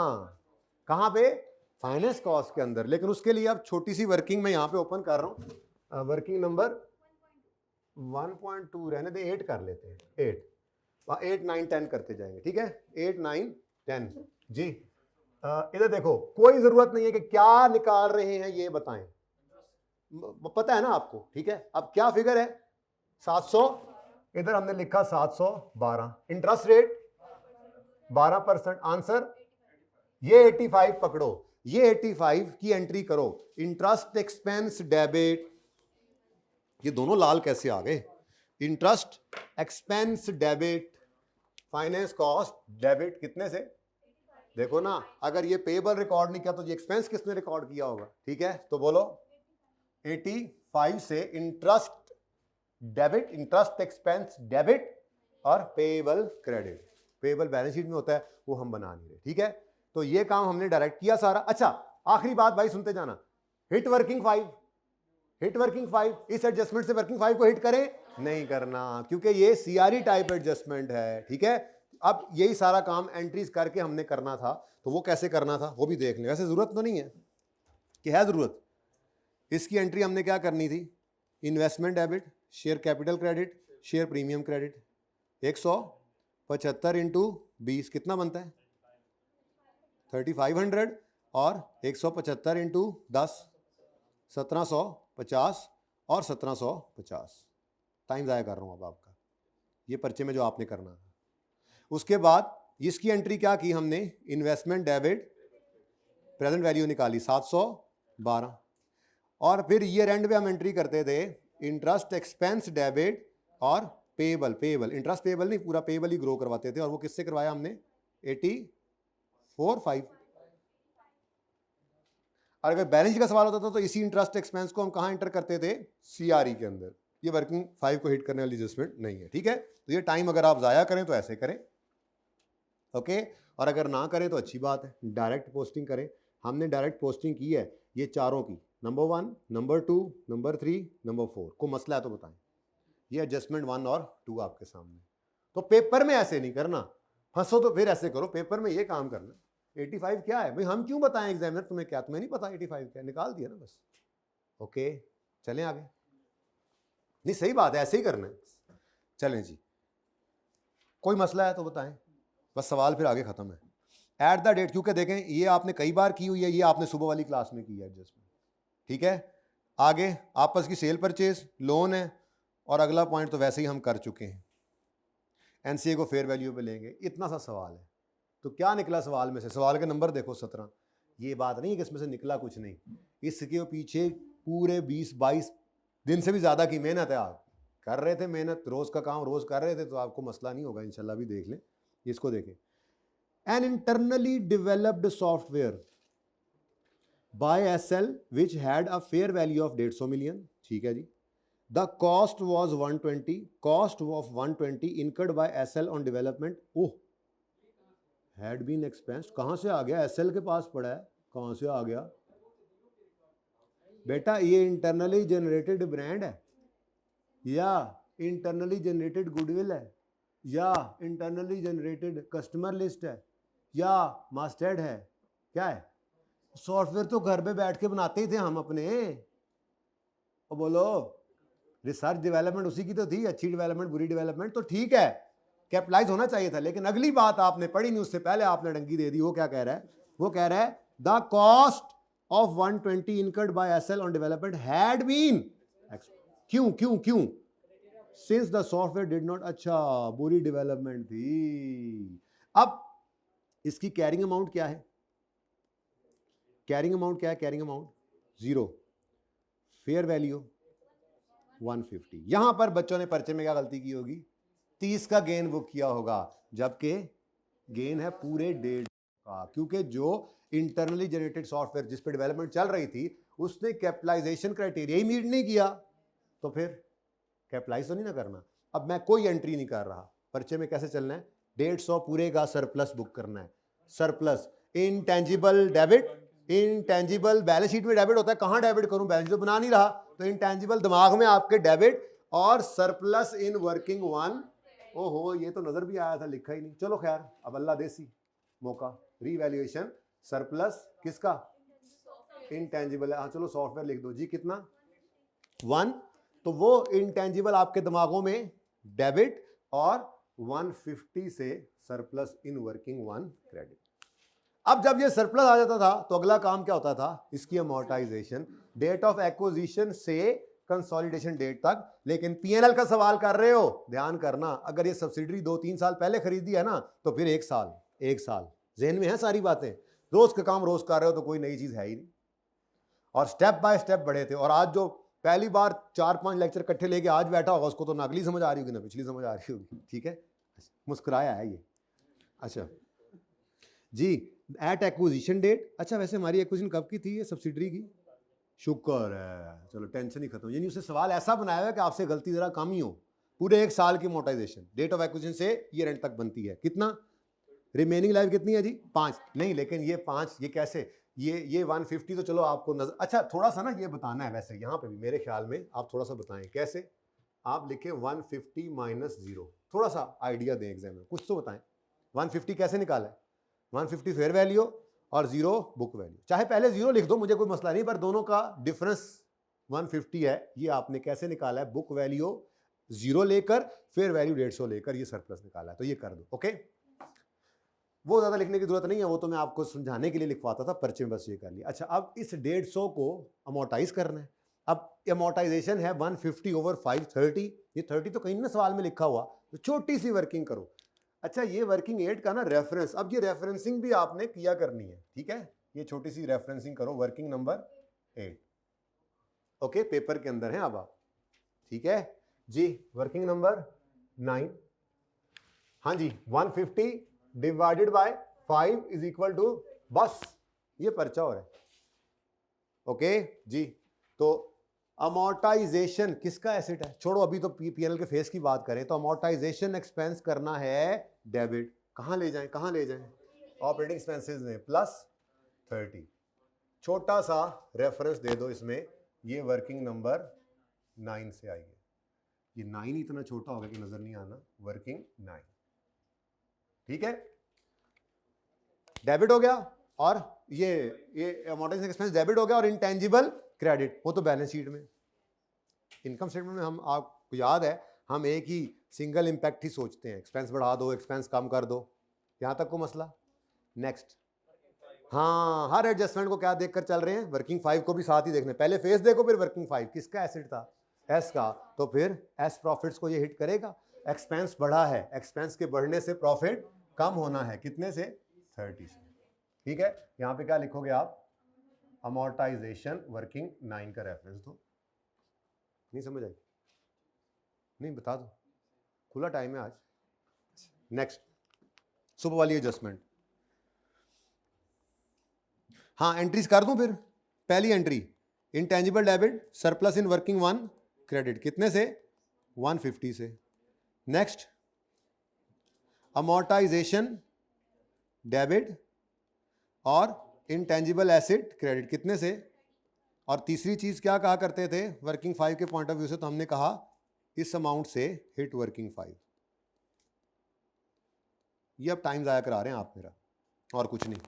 कहां पे, फाइनेंस कॉस्ट के अंदर। लेकिन उसके लिए अब छोटी सी वर्किंग में यहां पे ओपन कर रहा हूं, वर्किंग नंबर 1.2 रहने दे, 8 कर लेते हैं, 8 9 10 करते जाएंगे, ठीक है, 8 9 10 जी। इधर देखो, कोई जरूरत नहीं है कि क्या निकाल रहे हैं ये बताएं, पता है ना आपको, ठीक है। अब क्या फिगर है, 700, इधर हमने लिखा 712, इंटरेस्ट रेट 12%, आंसर ये 85 पकड़ो, ये 85 की एंट्री करो। इंटरेस्ट एक्सपेंस डेबिट, ये दोनों लाल कैसे आ गए? Interest expense debit, finance cost debit, कितने से? देखो ना, अगर ये पेएबल रिकॉर्ड नहीं किया तो ये एक्सपेंस किसने रिकॉर्ड किया होगा? ठीक है, तो बोलो 85 से interest debit, interest expense debit और payable credit. Payable balance sheet में होता है, वो हम बना नहीं रहे। ठीक है, तो ये काम हमने डायरेक्ट किया सारा। अच्छा, आखिरी बात भाई सुनते जाना, हिट वर्किंग 5, हिट वर्किंग 5, इस एडजस्टमेंट से वर्किंग 5 को हिट करें नहीं करना, क्योंकि ये सीआरई टाइप एडजस्टमेंट है। ठीक है, अब यही सारा काम एंट्रीज करके हमने करना था, तो वो कैसे करना था वो भी देख लें। वैसे जरूरत तो नहीं है कि है जरूरत। इसकी एंट्री हमने क्या करनी थी? Investment debit, share capital credit, share premium credit. 175 into 20 कितना बनता है? 3500, और 175 इंटू 10 1750, और 1750। टाइम ज़ाया कर रहा हूँ अब आपका, ये पर्चे में जो आपने करना है। उसके बाद इसकी एंट्री क्या की हमने? इन्वेस्टमेंट डेबिट, प्रेजेंट वैल्यू निकाली 712, और फिर ईयर एंड पे हम एंट्री करते थे इंटरेस्ट एक्सपेंस डेबिट और पेएबल। पेएबल इंटरेस्ट पेएबल नहीं, पूरा पेएबल ही ग्रो करवाते थे, और वो किससे करवाया हमने? 84.5। और अगर बैलेंस शीट का सवाल होता था तो इसी इंटरेस्ट एक्सपेंस को हम कहाँ एंटर करते थे? सीआरई के अंदर। ये वर्किंग 5 को हिट करने वाली एडजस्टमेंट नहीं है। ठीक है, तो ये टाइम अगर आप ज़ाया करें तो ऐसे करें, ओके, और अगर ना करें तो अच्छी बात है, डायरेक्ट पोस्टिंग करें। हमने डायरेक्ट पोस्टिंग की है ये चारों की, नंबर 1, नंबर 2, नंबर 3, नंबर 4। को मसला है तो बताएं। ये एडजस्टमेंट 1 और 2 आपके सामने। तो पेपर में ऐसे नहीं करना, फंसो तो फिर ऐसे करो, पेपर में ये काम करना। 85 क्या है भाई? हम क्यों बताएं एग्जामिनर तुम्हें? क्या तुम्हें नहीं पता 85 क्या? निकाल दिया ना बस। ओके, चलें आगे। नहीं सही बात है, ऐसे ही करना है। चलें जी, कोई मसला है तो बताएं, बस सवाल फिर आगे खत्म है। एट द डेट, क्योंकि देखें ये आपने कई बार की हुई है, ये आपने सुबह वाली क्लास में की है एडजस्टमेंट। ठीक है, आगे आपस की सेल परचेज, लोन है, और अगला पॉइंट तो वैसे ही हम कर चुके हैं, एनसीए को फेयर वैल्यू पे लेंगे। इतना सा सवाल है, तो क्या निकला सवाल में से? सवाल के नंबर देखो 17। ये बात नहीं है कि इसमें से निकला कुछ नहीं, इसके पीछे पूरे 20-22 दिन से भी ज़्यादा की मेहनत है। आप कर रहे थे मेहनत, रोज़ का काम रोज़ कर रहे थे, तो आपको मसला नहीं होगा इंशाल्लाह। भी देख लें, इसको देखें। An internally developed software by SL which had a fair value of 150 million. ठीक है जी, the cost was 120, cost of 120 incurred by SL on development. Oh, had been expensed कहाँ से आ गया? एसएल के पास पड़ा है, कहाँ से आ गया बेटा? ये इंटरनली जनरेटेड ब्रांड है, या इंटरनली जनरेटेड गुडविल है, या इंटरनली जनरेटेड कस्टमर लिस्ट है, या मास्टर्ड है? क्या है? सॉफ्टवेयर तो घर पे बैठ के बनाते ही थे हम अपने। और बोलो, रिसर्च डेवलपमेंट उसी की तो थी, अच्छी डेवलपमेंट बुरी डेवलपमेंट तो ठीक है, कैपिटलाइज होना चाहिए था। लेकिन अगली बात आपने पढ़ी नहीं, उससे पहले आपने डंकी दे दी। वो क्या कह रहा है? वो कह रहा है the cost of 120 incurred by SL on development had been. क्यों क्यों क्यों? Since the software did not. अच्छा, बुरी डेवलपमेंट थी। अब इसकी कैरिंग अमाउंट क्या है? कैरिंग अमाउंट क्या है? Carrying amount 0, fair value 150। यहां पर बच्चों ने पर्चे में क्या गलती की होगी? 30 का गेन बुक किया होगा, जबकि गेन है पूरे 1.5 का, क्योंकि जो इंटरनली जनरेटेड सॉफ्टवेयर जिस पे डेवलपमेंट चल रही थी उसने कैपिटलाइजेशन क्राइटेरिया ही मीट नहीं किया, तो फिर कैपिटलाइज तो नहीं ना करना। अब मैं कोई एंट्री नहीं कर रहा, पर्चे में कैसे चलना है? 150 पूरे का सरप्लस बुक करना है। Surplus intangible debit, intangible balance sheet में डेबिट होता है, कहां डेबिट करूं? बैलेंस शीट बना नहीं रहा, तो इनटेंजिबल दिमाग में आपके डेबिट, और सरप्लस इन वर्किंग 1। ओहो, ये तो नजर भी आया था, लिखा ही नहीं। चलो खैर, अब अल्लाह देसी मौका, रीवैल्यूएशन सरप्लस किसका? इनटेंजिबल है। हाँ चलो सॉफ्टवेयर लिख दो जी, कितना? 1। तो वो इनटेंजिबल आपके दिमागों में डेबिट, और 150 से सरप्लस इन वर्किंग 1 क्रेडिट। अब जब ये सरप्लस आ जाता था तो अगला काम क्या होता था? इसकी अमोर्टाइजेशन, डेट ऑफ एक्विजिशन से कंसोलिडेशन डेट तक। लेकिन पीएनएल का सवाल कर रहे हो, ध्यान करना, अगर ये सब्सिडरी 2-3 साल पहले खरीदी है ना, तो फिर 1 साल, 1 साल। ज़हन में है सारी बातें? रोज का काम रोज कर रहे हो तो कोई नई चीज है ही नहीं, और स्टेप बाय स्टेप बढ़े थे। और आज जो पहली बार 4-5 लेक्चर इकट्ठे लेके आज बैठा होगा उसको तो ना अगली समझ आ रही होगी ना पिछली समझ आ रही होगी, ठीक है, मुस्कुराया है ये। अच्छा जी, एट एक्विजिशन डेट, अच्छा वैसे हमारी एक्विजिशन कब की थी ये सब्सिडरी की? शुक्र है, चलो टेंशन ही खत्म। यानी उससे सवाल ऐसा बनाया है कि आपसे गलती जरा कम ही हो। पूरे 1 साल की अमोर्टाइजेशन डेट ऑफ एक्विजिशन से ईयर एंड तक बनती है, कितना? रिमेनिंग लाइफ कितनी है जी? 5 नहीं, लेकिन ये 5 ये कैसे, ये 150 तो चलो आपको नजर, अच्छा थोड़ा सा ना ये बताना है वैसे यहाँ पे भी मेरे ख्याल में आप थोड़ा सा बताएं कैसे। आप लिखे 150 माइनस 0, थोड़ा सा आइडिया दें एग्जाम में, कुछ तो बताएं। 150 कैसे निकाला है? 150 फेयर वैल्यू और 0 बुक वैल्यू, चाहे पहले 0 लिख दो मुझे कोई मसला नहीं, पर दोनों का डिफरेंस 150 है। ये आपने कैसे निकाला है? बुक वैल्यू 0 लेकर फेयर वैल्यू 150 लेकर ये सरप्लस निकाला है, तो ये कर दो। ओके, वो ज्यादा लिखने की जरूरत नहीं है, वो तो मैं आपको समझाने के लिए लिखवाता था, पर्चे में बस ये कर लिया। अच्छा, अब इस 150 को अमोर्टाइज करना है। अब अमोर्टाइजेशन है 150 ओवर 5 30, ये 30 तो कहीं ना सवाल में लिखा हुआ, तो छोटी सी वर्किंग करो। अच्छा, ये वर्किंग 8 का ना रेफरेंस, अब ये रेफरेंसिंग भी आपने किया करनी है, ठीक है, ये छोटी सी रेफरेंसिंग करो, वर्किंग नंबर 8। ओके, पेपर के अंदर है अब आप, ठीक है जी। वर्किंग नंबर 9, हाँ जी, 150 divided by 5 is equal to, बस ये पर्चा हो रहा है। ओके जी, तो अमोर्टाइजेशन किसका एसेट है? छोड़ो अभी तो पीएनएल के फेस की बात करें, तो अमोर्टाइजेशन एक्सपेंस करना है डेबिट, कहां ले जाएं, कहां ले जाएं? ऑपरेटिंग एक्सपेंसेस में प्लस 30, छोटा सा रेफरेंस दे दो इसमें, ये वर्किंग नंबर 9 से आई है। ये 9 इतना छोटा होगा कि नजर नहीं आना, वर्किंग 9, ठीक है, डेबिट हो गया। और ये अमोर्टाइजेशन एक्सपेंस डेबिट हो गया, और इंटेंजिबल क्रेडिट वो तो बैलेंस शीट में। इनकम स्टेटमेंट में हम, आपको याद है, हम एक ही सिंगल इंपैक्ट ही सोचते हैं, एक्सपेंस बढ़ा दो, एक्सपेंस कम कर दो, यहां तक को मसला। नेक्स्ट, हाँ, हर एडजस्टमेंट को क्या देखकर चल रहे हैं? वर्किंग 5 को भी साथ ही देखना है, पहले फेस देखो फिर वर्किंग 5 किसका एसेट था? एस का, तो फिर एस प्रॉफिट्स को ये हिट करेगा। एक्सपेंस बढ़ा है, एक्सपेंस के बढ़ने से प्रॉफिट कम होना है, कितने से? 30 से, ठीक है। यहां पे क्या लिखोगे आप? अमोर्टाइजेशन वर्किंग 9 का रेफरेंस दो। नहीं समझ आई? नहीं, बता दो, खुला टाइम है आज। नेक्स्ट, सुबह वाली एडजस्टमेंट, हाँ एंट्रीज कर दूं फिर। पहली entry, intangible debit surplus in working 1 credit, कितने से? 150 से। नेक्स्ट, अमोर्टाइजेशन डेबिट और इंटेंजिबल एसेट क्रेडिट, कितने से? और तीसरी चीज क्या कहा करते थे वर्किंग 5 के पॉइंट ऑफ व्यू से? तो हमने कहा इस अमाउंट से हिट वर्किंग 5। ये अब टाइम जाया करा रहे हैं आप मेरा, और कुछ नहीं।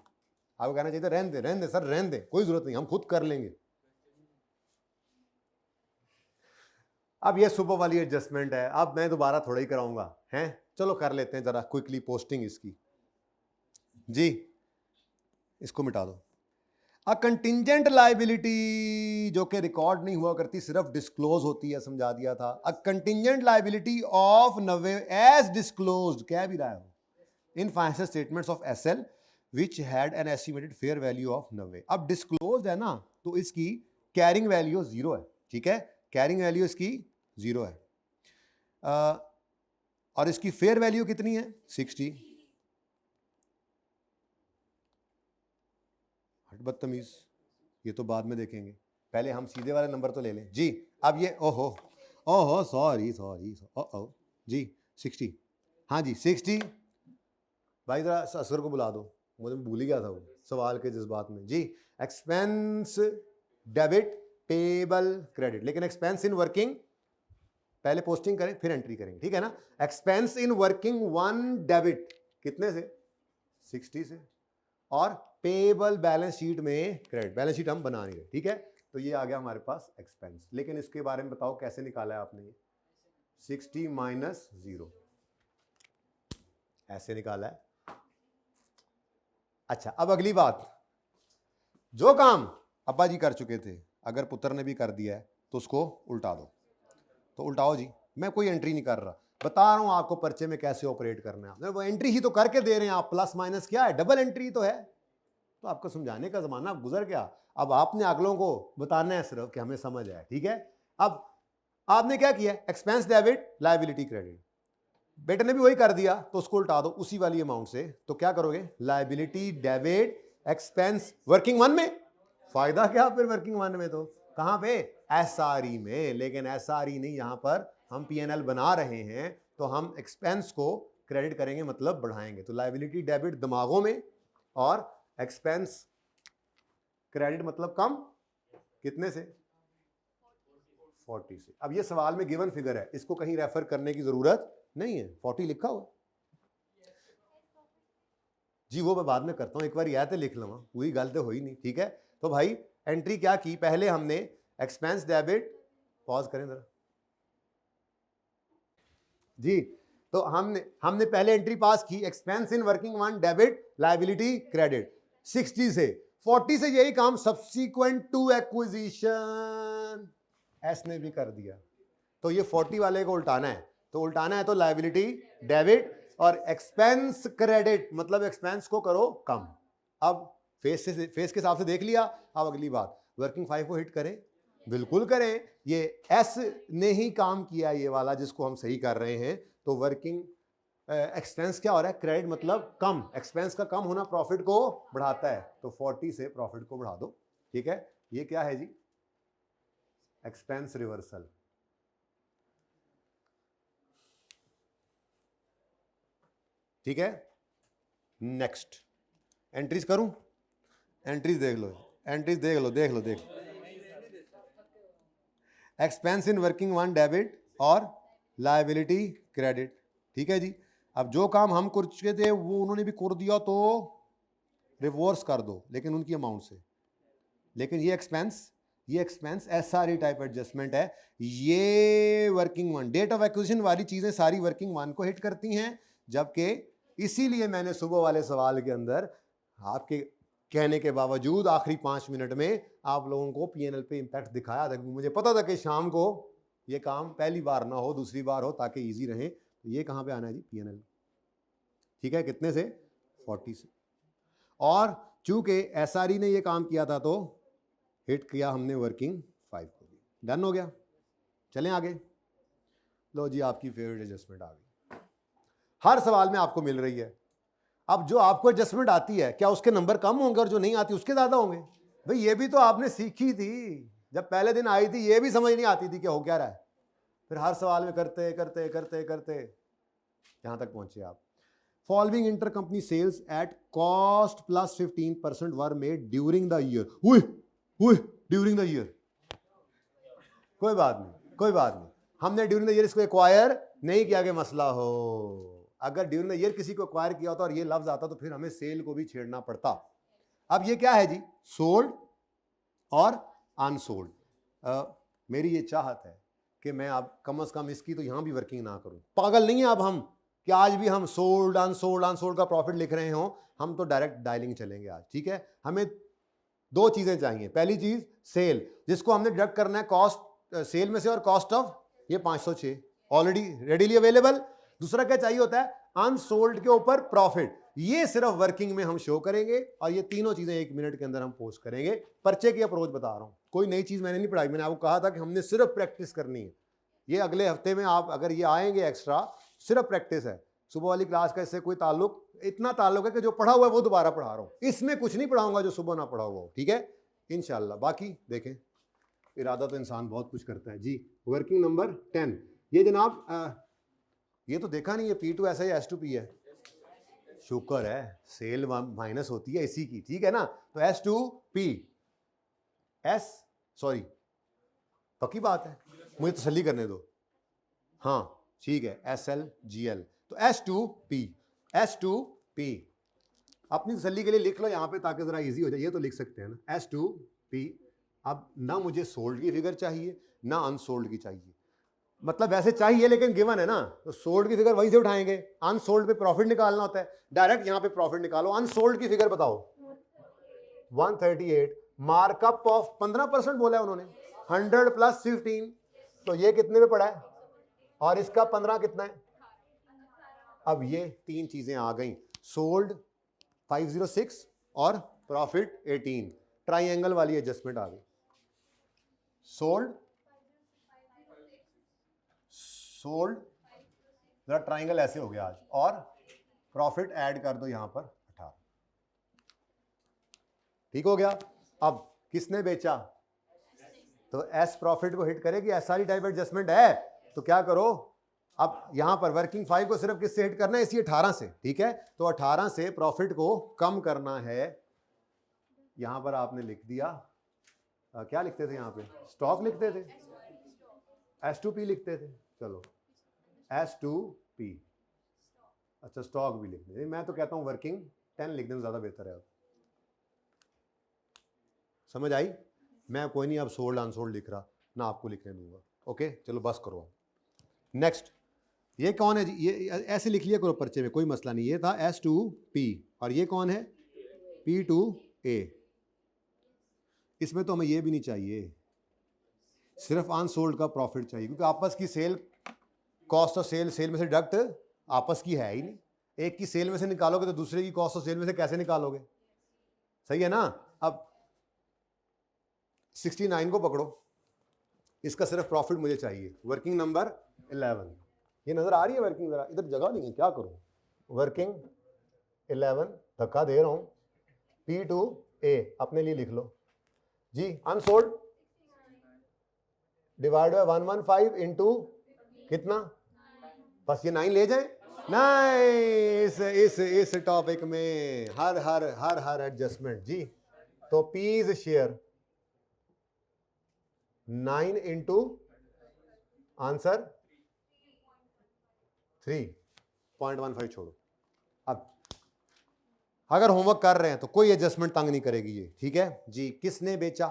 आपको कहना चाहिए रहने दे सर, रहने दे, कोई जरूरत नहीं, हम खुद कर लेंगे। अब ये सुबह वाली एडजस्टमेंट है, अब मैं दोबारा थोड़ा ही कराऊंगा, हैं? चलो कर लेते हैं जरा क्विकली पोस्टिंग इसकी जी, इसको मिटा दो। अ कंटिंजेंट लायबिलिटी जो कि रिकॉर्ड नहीं हुआ करती, सिर्फ डिस्क्लोज होती है, समझा दिया था। A contingent liability of 90 as disclosed, कह भी रहा है in financial statements of SL which had an estimated fair value of 90। अब डिस्क्लोज्ड है ना, तो इसकी कैरिंग वैल्यू 0 है, ठीक है, कैरिंग वैल्यू इसकी 0 है। और इसकी फेयर वैल्यू कितनी है? 60। बदतमीज, ये तो बाद में देखेंगे, पहले हम सीधे वाले नंबर तो ले लें जी। अब ये ओहो सॉरी जी 60, हाँ जी 60। भाई जरा असगर को बुला दो, मुझे भूल ही गया था वो सवाल के जज्बात में जी। एक्सपेंस डेबिट पेबल क्रेडिट, लेकिन एक्सपेंस इन वर्किंग पहले पोस्टिंग करें फिर एंट्री करेंगे, ठीक है ना। एक्सपेंस इन वर्किंग 1 डेबिट कितने से? 60 से। और पेबल बैलेंस शीट में क्रेडिट, बैलेंस शीट हम बना नहीं रहे, ठीक है। तो ये आ गया हमारे पास एक्सपेंस, लेकिन इसके बारे में बताओ कैसे निकाला है आपने? 60 माइनस 0 ऐसे निकाला है। अच्छा, अब अगली बात, जो काम अब्बा जी कर चुके थे अगर पुत्र ने भी कर दिया है तो उसको उल्टा दो, तो उल्टाओ जी। मैं कोई एंट्री नहीं कर रहा, बता रहा हूं आपको पर्चे में कैसे ऑपरेट करना है। वो एंट्री ही तो करके दे रहे हैं आप, प्लस माइनस क्या है, डबल एंट्री तो है। तो आपको समझाने का ज़माना अब गुजर गया, अब आपने अगलों को बताना है सिर्फ कि हमें समझ आए, ठीक है। अब आपने क्या किया, एक्सपेंस डेबिट लायबिलिटी क्रेडिट, बेटे ने भी वही कर दिया, तो उसको उल्टा दो उसी वाली अमाउंट से, तो क्या करोगे, liability debit expense working one में, फायदा क्या फिर वर्किंग वन में, तो कहां पे, एसआरई में, लेकिन एसआरई नहीं, यहां पर हम पीएनएल बना रहे हैं, तो हम एक्सपेंस को क्रेडिट करेंगे, मतलब बढ़ाएंगे, तो लायबिलिटी डेबिट दिमागों में और एक्सपेंस क्रेडिट मतलब कम, कितने से, 40 से। अब ये सवाल में गिवन फिगर है, इसको कहीं रेफर करने की जरूरत नहीं है, 40 लिखा हुआ जी, वो मैं बाद में करता हूं, एक बार याद है लिख लवा, पूरी गल तो हुई नहीं, ठीक है। तो भाई एंट्री क्या की, पहले हमने एक्सपेंस डेबिट, पॉज करें जरा जी, तो हमने पहले एंट्री पास की, expense in working one debit liability credit, 60 से 40 से यही काम सब्सीक्वेंट टू एक्विजिशन एस ने भी कर दिया, तो ये 40 वाले को उल्टाना है, तो उल्टाना है तो लायबिलिटी डेबिट और एक्सपेंस क्रेडिट, मतलब एक्सपेंस को करो कम। अब फेस के हिसाब से देख लिया, अब अगली बात वर्किंग 5 को हिट करें, बिल्कुल करें, ये एस ने ही काम किया ये वाला जिसको हम सही कर रहे हैं, तो वर्किंग एक्सपेंस क्या हो रहा है, क्रेडिट मतलब कम, एक्सपेंस का कम होना प्रॉफिट को बढ़ाता है, तो 40 से प्रॉफिट को बढ़ा दो, ठीक है। ये क्या है जी, एक्सपेंस रिवर्सल, ठीक है। नेक्स्ट एंट्रीज करूं, एंट्रीज देख लो, एंट्रीज देख लो, देख लो, देख लो, expense in working one debit और लायबिलिटी क्रेडिट, ठीक है जी। अब जो काम हम कर चुके थे वो उन्होंने भी कर दिया, तो रिवर्स कर दो, लेकिन उनकी अमाउंट से, लेकिन ये एक्सपेंस एसआरई टाइप एडजस्टमेंट है, ये working one, date of acquisition वाली चीजें सारी वर्किंग वन को हिट करती हैं, जबकि इसीलिए मैंने सुबह वाले सवाल के अंदर आपके कहने के बावजूद आखिरी 5 मिनट में आप लोगों को पीएनएल पे इंपैक्ट दिखाया था, मुझे पता था कि शाम को ये काम पहली बार ना हो, दूसरी बार हो, ताकि इजी रहे। तो ये कहां पे आना है जी, पीएनएल, ठीक है, कितने से, 40 से, और चूंकि एसआरई ने ये काम किया था तो हिट किया हमने वर्किंग 5 को भी, डन हो गया। चलें आगे, लो जी आपकी फेवरेट एडजस्टमेंट आ गई, हर सवाल में आपको मिल रही है। अब जो आपको एडजस्टमेंट आती है, क्या उसके नंबर कम होंगे और जो नहीं आती उसके ज्यादा होंगे? भाई ये भी तो आपने सीखी थी, जब पहले दिन आई थी ये भी समझ नहीं आती थी कि हो क्या रहा है, फिर हर सवाल में करते करते करते करते यहां तक पहुंचे आप। Following intercompany sales at cost plus 15% were made during the year, during the year, कोई बात नहीं, कोई बात नहीं, हमने ड्यूरिंग द ईयर इसको एक्वायर नहीं किया कि मसला हो, अगर ड्यूरिंग द ईयर किसी को एक्वायर किया होता और ये लफ्ज आता तो फिर हमें सेल को भी छेड़ना पड़ता। अब ये क्या है जी, सोल्ड और अनसोल्ड। मेरी ये चाहत है कि मैं अब कम से कम इसकी तो यहां भी वर्किंग ना करूं, पागल नहीं है अब हम कि आज भी हम सोल्ड अनसोल्ड का प्रॉफिट लिख रहे हो, हम तो डायरेक्ट डायलिंग चलेंगे आज, ठीक है। हमें दो चीजें चाहिए, पहली चीज सेल, जिसको हमने डिडक्ट करना है कॉस्ट सेल में से और कॉस्ट ऑफ ये 506 ऑलरेडी रेडीली अवेलेबल। दूसरा क्या चाहिए होता है, अनसोल्ड के ऊपर प्रॉफिट, ये सिर्फ वर्किंग में हम शो करेंगे, और ये तीनों चीजें 1 मिनट के अंदर हम पोस्ट करेंगे। पर्चे की अप्रोच बता रहा हूं, कोई नई चीज मैंने नहीं पढ़ाई, मैंने आपको कहा था कि हमने सिर्फ प्रैक्टिस करनी है। ये अगले हफ्ते में आप अगर ये आएंगे एक्स्ट्रा, सिर्फ प्रैक्टिस है, सुबह वाली क्लास का इससे कोई ताल्लुक, इतना ताल्लुक है कि जो पढ़ा हुआ है वो दोबारा पढ़ा रहा हूं, इसमें कुछ नहीं पढ़ाऊंगा जो सुबह ना पढ़ा हुआ हो, ठीक है, इंशाल्लाह। बाकी देखें, इरादा तो इंसान बहुत कुछ करता है जी। वर्किंग नंबर 10, ये जनाब ये तो देखा नहीं, ये P2 ऐसा ही S2P है, शुक्र है सेल माइनस होती है इसी की, ठीक है ना, तो S2P सॉरी पक्की बात है, मुझे तसल्ली करने दो, हाँ ठीक है, SLGL, तो S2P अपनी तसल्ली के लिए लिख लो यहाँ पे ताकि जरा इजी हो जाए, ये तो लिख सकते हैं ना, S2P। अब ना मुझे सोल्ड की फिगर चाहिए ना अनसोल्ड की चाहिए, मतलब वैसे चाहिए लेकिन गिवन है ना, तो सोल्ड की फिगर वहीं से उठाएंगे, अनसोल्ड पे प्रॉफिट निकालना होता है, डायरेक्ट यहां पे प्रॉफिट निकालो। अनसोल्ड की फिगर बताओ, 138, मार्कअप ऑफ 15% बोला है उन्होंने, 100 प्लस 15, तो ये कितने पे पड़ा है, और इसका 15 कितना है। अब ये तीन चीजें आ गई, सोल्ड 506 और प्रॉफिट 18, ट्राइंगल वाली एडजस्टमेंट आ गई। सोल्ड जरा ट्राइंगल ऐसे हो गया आज, और प्रॉफिट ऐड कर दो यहां पर 18, ठीक हो गया। अब किसने बेचा, तो एस प्रॉफिट को हिट करेगी, ऐसा ही टाइप एडजस्टमेंट है। तो क्या करो, अब यहां पर वर्किंग 5 को सिर्फ किससे हिट करना है, इसी 18 से, ठीक है। तो 18 से प्रॉफिट को कम करना है, यहां पर आपने लिख दिया क्या लिखते थे यहां पे, स्टॉक लिखते थे, S2P लिखते थे, चलो S2P, अच्छा स्टॉक भी लिख दें, मैं तो कहता हूं वर्किंग 10 लिख दें ज्यादा बेहतर है। अब समझ आई, मैं कोई नहीं अब सोल्ड अनसोल्ड लिख रहा ना, आपको लिखने दूंगा, ओके चलो बस करो। नेक्स्ट, ये कौन है जी, ये ऐसे लिख लिया करो पर्चे में, कोई मसला नहीं। ये था S2P और ये कौन है, P2A। इसमें तो हमें ये भी नहीं चाहिए, सिर्फ अनसोल्ड का प्रॉफिट चाहिए, क्योंकि आपस की सेल, कॉस्ट ऑफ सेल में से डिडक्ट आपस की है ही नहीं। एक की सेल में से निकालोगे तो दूसरे की कॉस्ट ऑफ सेल में से कैसे निकालोगे, सही है ना। अब 69 को पकड़ो, इसका सिर्फ प्रॉफिट मुझे चाहिए, वर्किंग नंबर 11, ये नजर आ रही है वर्किंग, जरा इधर जगह नहीं है, क्या करूं, वर्किंग 11 धक्का दे रहा हूं, P2A अपने लिए लिख लो जी। अनसोल्ड डिवाइड बाय 115 इंटू कितना, बस ये 9 ले जाए। नाइस, इस टॉपिक में हर एडजस्टमेंट जी। तो पीज शेयर 9 इंटू आंसर 3.15 छोड़ो। अब अगर होमवर्क कर रहे हैं तो कोई एडजस्टमेंट तंग नहीं करेगी ये, ठीक है जी। किसने बेचा,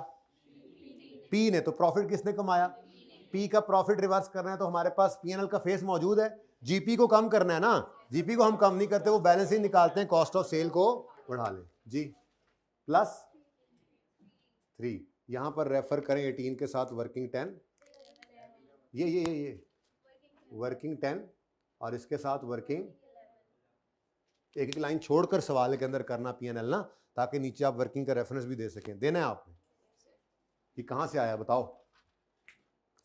पी ने, तो प्रॉफिट किसने कमाया, पी का प्रॉफिट रिवर्स करना है तो हमारे पास पीएनएल का फेस मौजूद है, जीपी को कम करना है ना, जीपी को हम कम नहीं करते, वो बैलेंस ही निकालते हैं, कॉस्ट ऑफ सेल को बढ़ा लें जी, प्लस 3, यहां पर रेफर करें 18 के साथ वर्किंग 10, ये वर्किंग 10 और इसके साथ वर्किंग, एक लाइन छोड़कर सवाल के अंदर करना पीएनएल ना, ताकि नीचे आप वर्किंग का रेफरेंस भी दे सकें। देना है आपने, ये कहां से आया बताओ,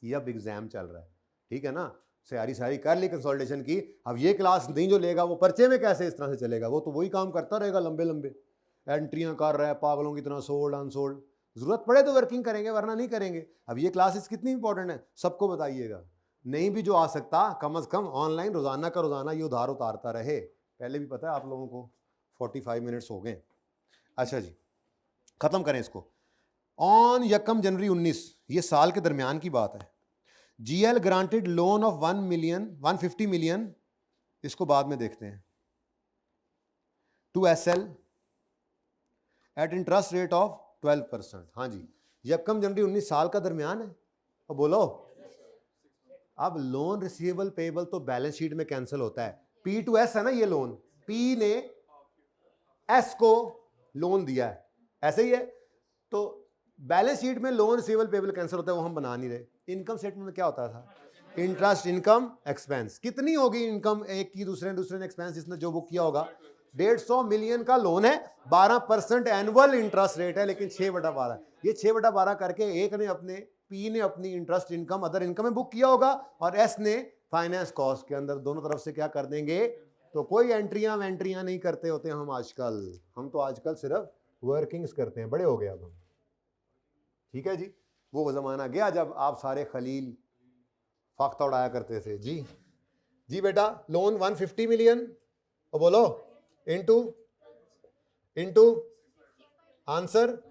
ये अब एग्जाम चल रहा है, ठीक है ना, सारी कर ली कंसोलिडेशन की। अब ये क्लास नहीं जो लेगा वो पर्चे में कैसे इस तरह से चलेगा, वो तो वही काम करता रहेगा, लंबे एंट्रियां कर रहा है पागलों की तरह, सोल्ड अनसोल्ड, जरूरत पड़े तो वर्किंग करेंगे वरना नहीं करेंगे। अब ये क्लासेस कितनी इंपॉर्टेंट है सबको बताइएगा, नहीं भी जो आ सकता कम अज कम ऑनलाइन रोजाना का रोजाना ये उधार उतारता रहे। पहले भी पता है आप लोगों को 45 मिनट्स हो गए। अच्छा जी, खत्म करें इसको। ऑन 1 जनवरी 19, ये साल के दरमियान की बात है, GL granted loan of 150 million, इसको बाद में देखते हैं, to SL at interest rate of 12%। हाँ जी, 1 जनवरी 19 साल का दरमियान है। अब बोलो, अब लोन रिसीवेबल पेबल तो बैलेंस शीट में कैंसिल होता है, P2S है ना ये लोन, P ने S को लोन दिया है, ऐसे ही है, तो बैलेंस शीट में लोन रिसीवेबल पेबल कैंसिल होता है, वो हम बना नहीं रहे। इनकम स्टेटमेंट में क्या होता था, इंटरेस्ट इनकम एक्सपेंस, कितनी होगी इनकम एक की, दूसरे ने एक्सपेंस, जिसने जो बुक किया होगा, 150 मिलियन का लोन है, 12% एनुअल इंटरेस्ट रेट है, लेकिन 6/12, ये 6/12 करके एक ने अपने, पी ने अपनी इंटरेस्ट इनकम अदर इनकम में बुक किया होगा, और एस ने फाइनेंस कॉस्ट के अंदर, दोनों तरफ से क्या कर देंगे। तो कोई एंट्रियां नहीं करते होते हम आजकल, हम तो आजकल सिर्फ वर्किंग्स करते हैं, बड़े हो गए अब हम, ठीक है जी। वो जमाना गया जब आप सारे खलील फाख्ता उड़ाया करते थे जी बेटा। लोन 150 मिलियन, और बोलो इनटू आंसर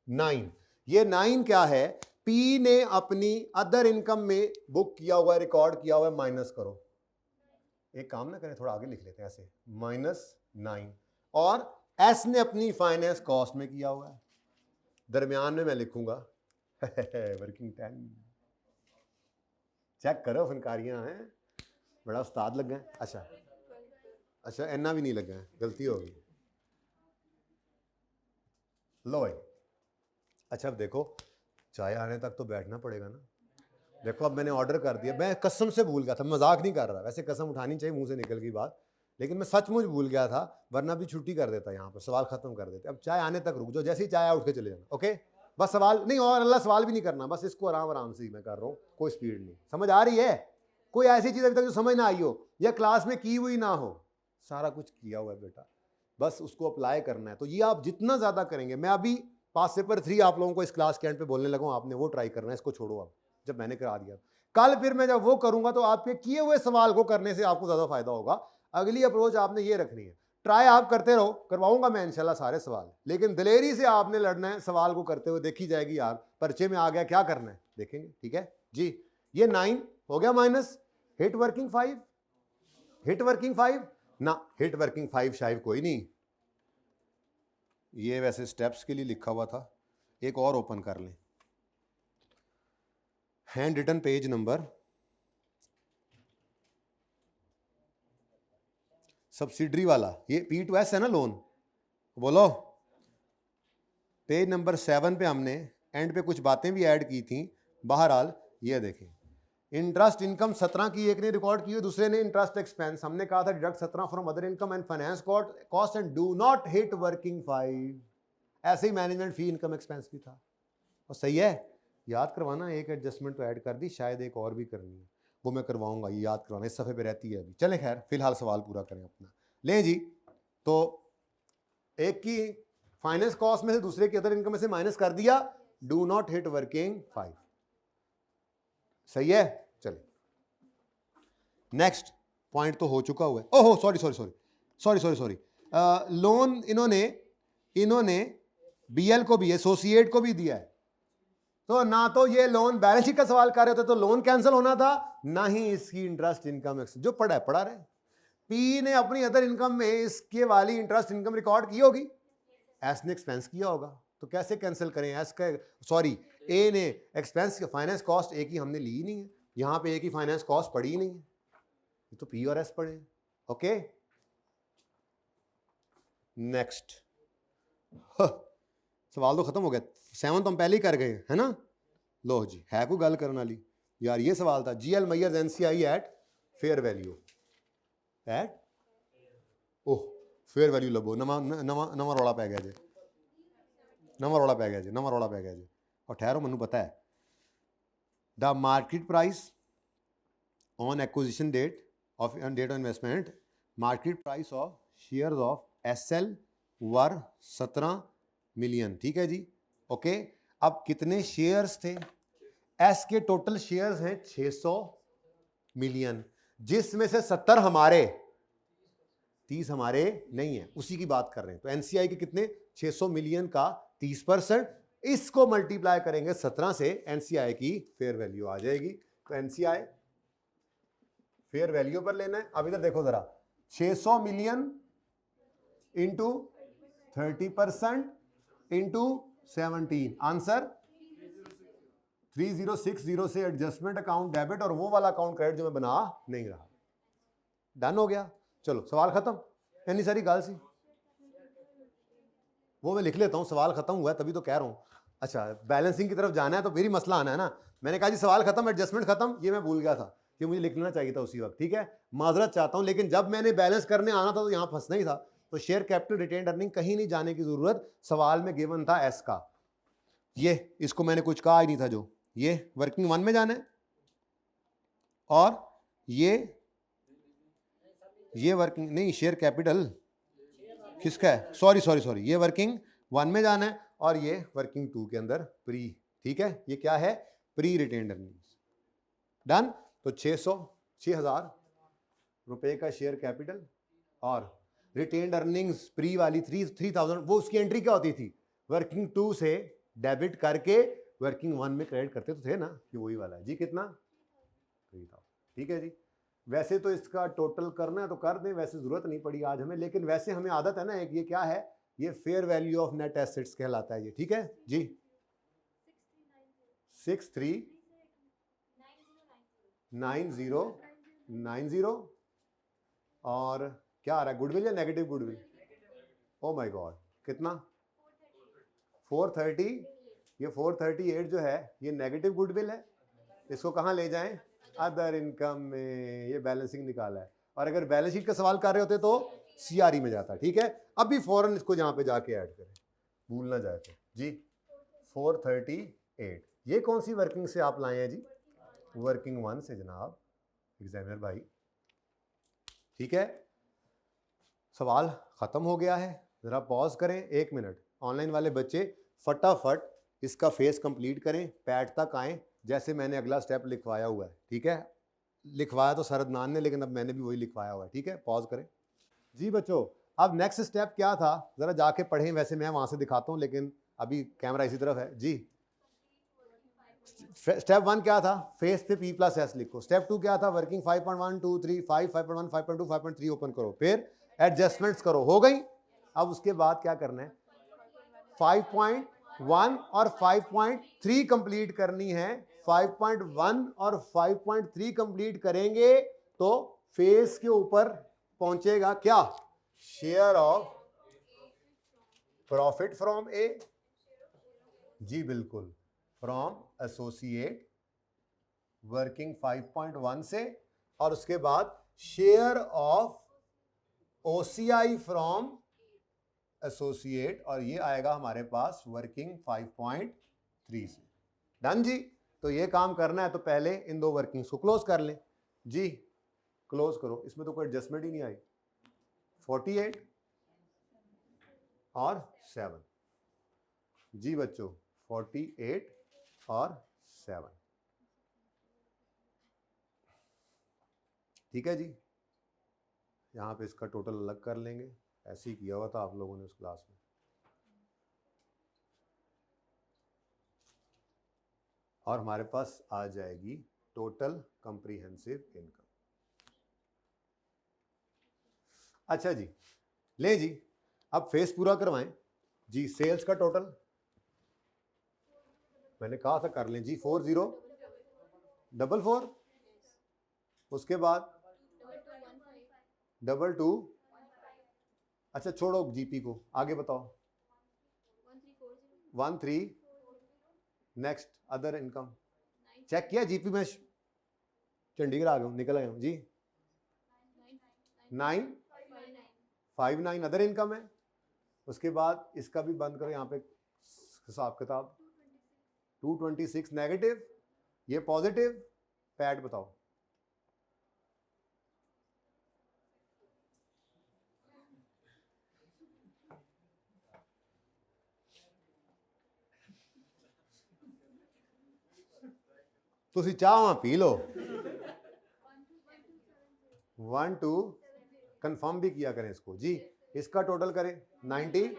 9। ये 9 क्या है, पी ने अपनी अदर इनकम में बुक किया हुआ है, रिकॉर्ड किया हुआ है, माइनस करो, एक काम ना करें थोड़ा आगे लिख लेते हैं ऐसे, -9, और एस ने अपनी फाइनेंस कॉस्ट में किया हुआ है, दरमियान में मैं लिखूंगा वर्किंग 10। चेक करो फनकारियां हैं, बड़ा उस्ताद लग गए। अच्छा इन्ना भी नहीं लगा है, गलती होगी, लो भाई। अच्छा अब देखो, चाय आने तक तो बैठना पड़ेगा ना। देखो अब मैंने ऑर्डर कर दिया, मैं कसम से भूल गया था, मजाक नहीं कर रहा, वैसे कसम उठानी चाहिए, मुंह से निकल गई बात, लेकिन मैं सचमुच भूल गया था, वरना भी छुट्टी कर देता, यहाँ पर सवाल खत्म कर देते। अब चाय आने तक रुक जाओ, जैसे ही चाय आए उठ के चले जाना। ओके, बस सवाल नहीं, और अल्लाह सवाल भी नहीं करना, बस इसको आराम आराम से ही मैं कर रहा हूँ, कोई स्पीड नहीं। समझ आ रही है? कोई ऐसी चीज़ अभी तक जो समझ ना आई हो या क्लास में की हुई ना हो, सारा कुछ किया हुआ है बेटा, बस उसको अप्लाई करना है। तो ये आप जितना ज़्यादा करेंगे, मैं अभी पास पेपर 3 आप लोगों को इस क्लास के एंड पे बोलने लगा हूँ, आपने वो ट्राई करना है, इसको छोड़ो आप, जब मैंने करा दिया। कल फिर मैं जब वो करूंगा तो आपके किए हुए सवाल को करने से आपको ज़्यादा फायदा होगा। अगली अप्रोच आपने ये रखनी है, ट्राई आप करते रहो, करवाऊंगा मैं इंशाल्लाह सारे सवाल, लेकिन दिलेरी से आपने लड़ना है, सवाल को करते हुए देखी जाएगी यार पर्चे में आ गया क्या करना है, देखेंगे। ठीक है जी, ये 9 हो गया minus, hit working 5, hit working 5 ना, हिट वर्किंग 5 शायद कोई नहीं, ये वैसे स्टेप्स के लिए लिखा हुआ था। एक और ओपन कर लें, hand written page number, subsidiary वाला, ये P2S है ना लोन, बोलो। पेज नंबर 7 पे हमने एंड पे कुछ बातें भी ऐड की थी। बहरहाल ये देखें, इंटरेस्ट इनकम 17 की एक ने रिकॉर्ड की, दूसरे ने इंटरेस्ट एक्सपेंस। हमने कहा था deduct 17 from other income and finance cost and do not hit working 5। ऐसे ही मैनेजमेंट फी इनकम एक्सपेंस भी था, और सही है, याद करवाना। एक एडजस्टमेंट तो ऐड कर दी, शायद एक और भी करनी है, वो मैं करवाऊंगा, ये याद करवाना, इस सफ़े पे रहती है अभी। चले खैर, फिलहाल सवाल पूरा करें अपना। लें जी, तो एक की फाइनेंस कॉस्ट में से दूसरे की अदर इनकम में से माइनस कर दिया, डू नॉट हिट वर्किंग 5। सही है, चलिए नेक्स्ट पॉइंट तो हो चुका हुआ है। ओहो sorry sorry sorry sorry sorry sorry, loan इन्होंने बीएल को भी, एसोसिएट को भी दिया है, तो ना तो ये लोन बैलेंस शीट का सवाल कर रहे होते तो लोन कैंसिल होना था, ना ही इसकी इंटरेस्ट इनकम जो पढ़ा है पढ़ा रहे। पी ने अपनी अदर इनकम में इसके वाली इंटरेस्ट इनकम रिकॉर्ड की होगी, एस ने एक्सपेंस किया होगा, तो कैसे कैंसिल करें? एस का सॉरी, ए ने एक्सपेंस, फाइनेंस कॉस्ट ए की हमने ली ही नहीं है, यहां पे ए की फाइनेंस कॉस्ट पड़ी ही नहीं है, तो पी और एस पड़े। ओके नेक्स्ट, सवाल तो खत्म हो गया, 7 तो हम पहले ही कर गए है ना। लो जी, है कोई गल करने वाली यार, ये सवाल था, GL measures NCI at fair value, at oh fair value लबो, नवा रौला पै गया जी, नवा रौला पै गया जी, नवा रौला पै गया जी। और ठहरो, मैनू पता है, the market price on acquisition date of date of investment, market price of shares of SL were 17 million. ठीक है जी, ओके। अब कितने शेयर्स थे? एस के टोटल शेयर्स हैं 600 मिलियन, जिसमें से 70 हमारे, 30 हमारे नहीं है, उसी की बात कर रहे हैं। तो एनसीआई के कितने? 600 मिलियन का 30%, इसको मल्टीप्लाई करेंगे 17 से, एनसीआई की फेयर वैल्यू आ जाएगी। तो एनसीआई फेयर वैल्यू पर लेना है। अब इधर देखो जरा, 600 मिलियन इंटू 30% इंटू 17, आंसर 3060 से एडजस्टमेंट अकाउंट डेबिट और वो वाला अकाउंट क्रेडिट जो मैं बना नहीं रहा। डन हो गया, चलो सवाल खत्म। इतनी सारी गाल सी, वो मैं लिख लेता हूँ, सवाल खत्म हुआ है तभी तो कह रहा हूँ। अच्छा, बैलेंसिंग की तरफ जाना है तो फिर ही मसला आना है ना। मैंने कहा जी सवाल खत्म, एडजस्टमेंट खत्म, ये मैं भूल गया था कि मुझे लिख लेना चाहिए था उसी वक्त। ठीक है, माजरत चाहता हूँ, लेकिन जब मैंने बैलेंस करने आना था तो यहाँ फंसना ही था। तो शेयर कैपिटल रिटेन अर्निंग कहीं नहीं जाने की जरूरत, सवाल में गिवन था एस का, ये इसको मैंने कुछ कहा ही नहीं था, जो ये वर्किंग 1 में जाना है, और ये वर्किंग नहीं, शेयर कैपिटल किसका है, सॉरी सॉरी सॉरी, ये वर्किंग 1 में जाना है और ये वर्किंग 2 के अंदर प्री। ठीक है, ये क्या है? Pre retained earnings. डन। तो 6,000 रुपए का शेयर कैपिटल और रिटेन्ड अर्निंग्स प्री वाली 3,000, वो उसकी एंट्री क्या होती थी? वर्किंग 2 से डेबिट करके वर्किंग 1 में क्रेडिट करते तो थे ना, कि वही वाला है जी। कितना? 3,000। ठीक है जी, वैसे तो इसका टोटल करना है तो कर दें, वैसे जरूरत नहीं पड़ी आज हमें, लेकिन वैसे हमें आदत है ना एक, ये क्या है, ये fair value of net assets कहलाता है ये। ठीक है जी, 639090, और क्या आ रहा है, गुडविल या negative goodwill? Oh my God, कितना? 430। ये 438 जो है ये नेगेटिव गुडविल है, इसको कहाँ ले जाएं? अदर इनकम में। ये बैलेंसिंग निकाला है, और अगर बैलेंस शीट का सवाल कर रहे होते तो CRE में जाता। ठीक है, अभी फौरन इसको यहाँ पे जाके ऐड करें, भूल ना जाए तो जी। 438 ये कौन सी वर्किंग से आप लाए हैं जी? वर्किंग 1 से जनाब एग्जामिनर भाई। ठीक है, सवाल खत्म हो गया है। जरा पॉज करें 1 मिनट। ऑनलाइन वाले बच्चे फटाफट इसका फेस कंप्लीट करें, पैट तक आए जैसे मैंने अगला स्टेप लिखवाया हुआ है। ठीक है, लिखवाया तो सरदनान ने, लेकिन अब मैंने भी वही लिखवाया हुआ है। ठीक है, पॉज करें जी बच्चों। अब नेक्स्ट स्टेप क्या था, जरा जाके पढ़ें। वैसे मैं वहां से दिखाता हूं, लेकिन अभी कैमरा इसी तरफ है जी। स्टेप 1 क्या था, फेस पे P+S लिखो। स्टेप 2 क्या था, वर्किंग 5.1 2 3 5 5.1 5.2 5.3 ओपन करो, फिर एडजस्टमेंट्स करो, हो गई। अब उसके बाद क्या करना है, 5.1 और 5.3 कंप्लीट करनी है। 5.1 और 5.3 कंप्लीट करेंगे तो फेस के ऊपर पहुंचेगा क्या, शेयर ऑफ प्रॉफिट फ्रॉम ए, जी बिल्कुल, फ्रॉम एसोसिएट, वर्किंग 5.1 से, और उसके बाद share of OCI from associate, और ये आएगा हमारे पास वर्किंग 5.3 से। डन जी। तो ये काम करना है तो पहले इन दो वर्किंग्स को क्लोज कर लें जी। क्लोज करो, इसमें तो कोई एडजस्टमेंट ही नहीं आई। 48 और 7 जी बच्चों, 48 और 7। ठीक है जी, यहाँ पे इसका टोटल अलग कर लेंगे, ऐसे ही किया हुआ था आप लोगों ने उस क्लास में। और हमारे पास आ जाएगी टोटल कंप्रीहेंसिव इनकम। अच्छा जी, ले जी, अब फेस पूरा करवाएं जी। सेल्स का टोटल मैंने कहा था कर लें जी, 4044, उसके बाद 22, अच्छा छोड़ो GP को, आगे बताओ। 13, नेक्स्ट अदर इनकम चेक किया GP में, चंडीगढ़ आ गया हूँ, निकल आया हूँ जी। 959 अदर इनकम है। उसके बाद इसका भी बंद करो यहाँ पे हिसाब किताब। 226 नेगेटिव, ये पॉजिटिव। पैट बताओ। तुसी चाह पी लो। 1 2 कंफर्म भी किया करें इसको जी। इसका टोटल करें 90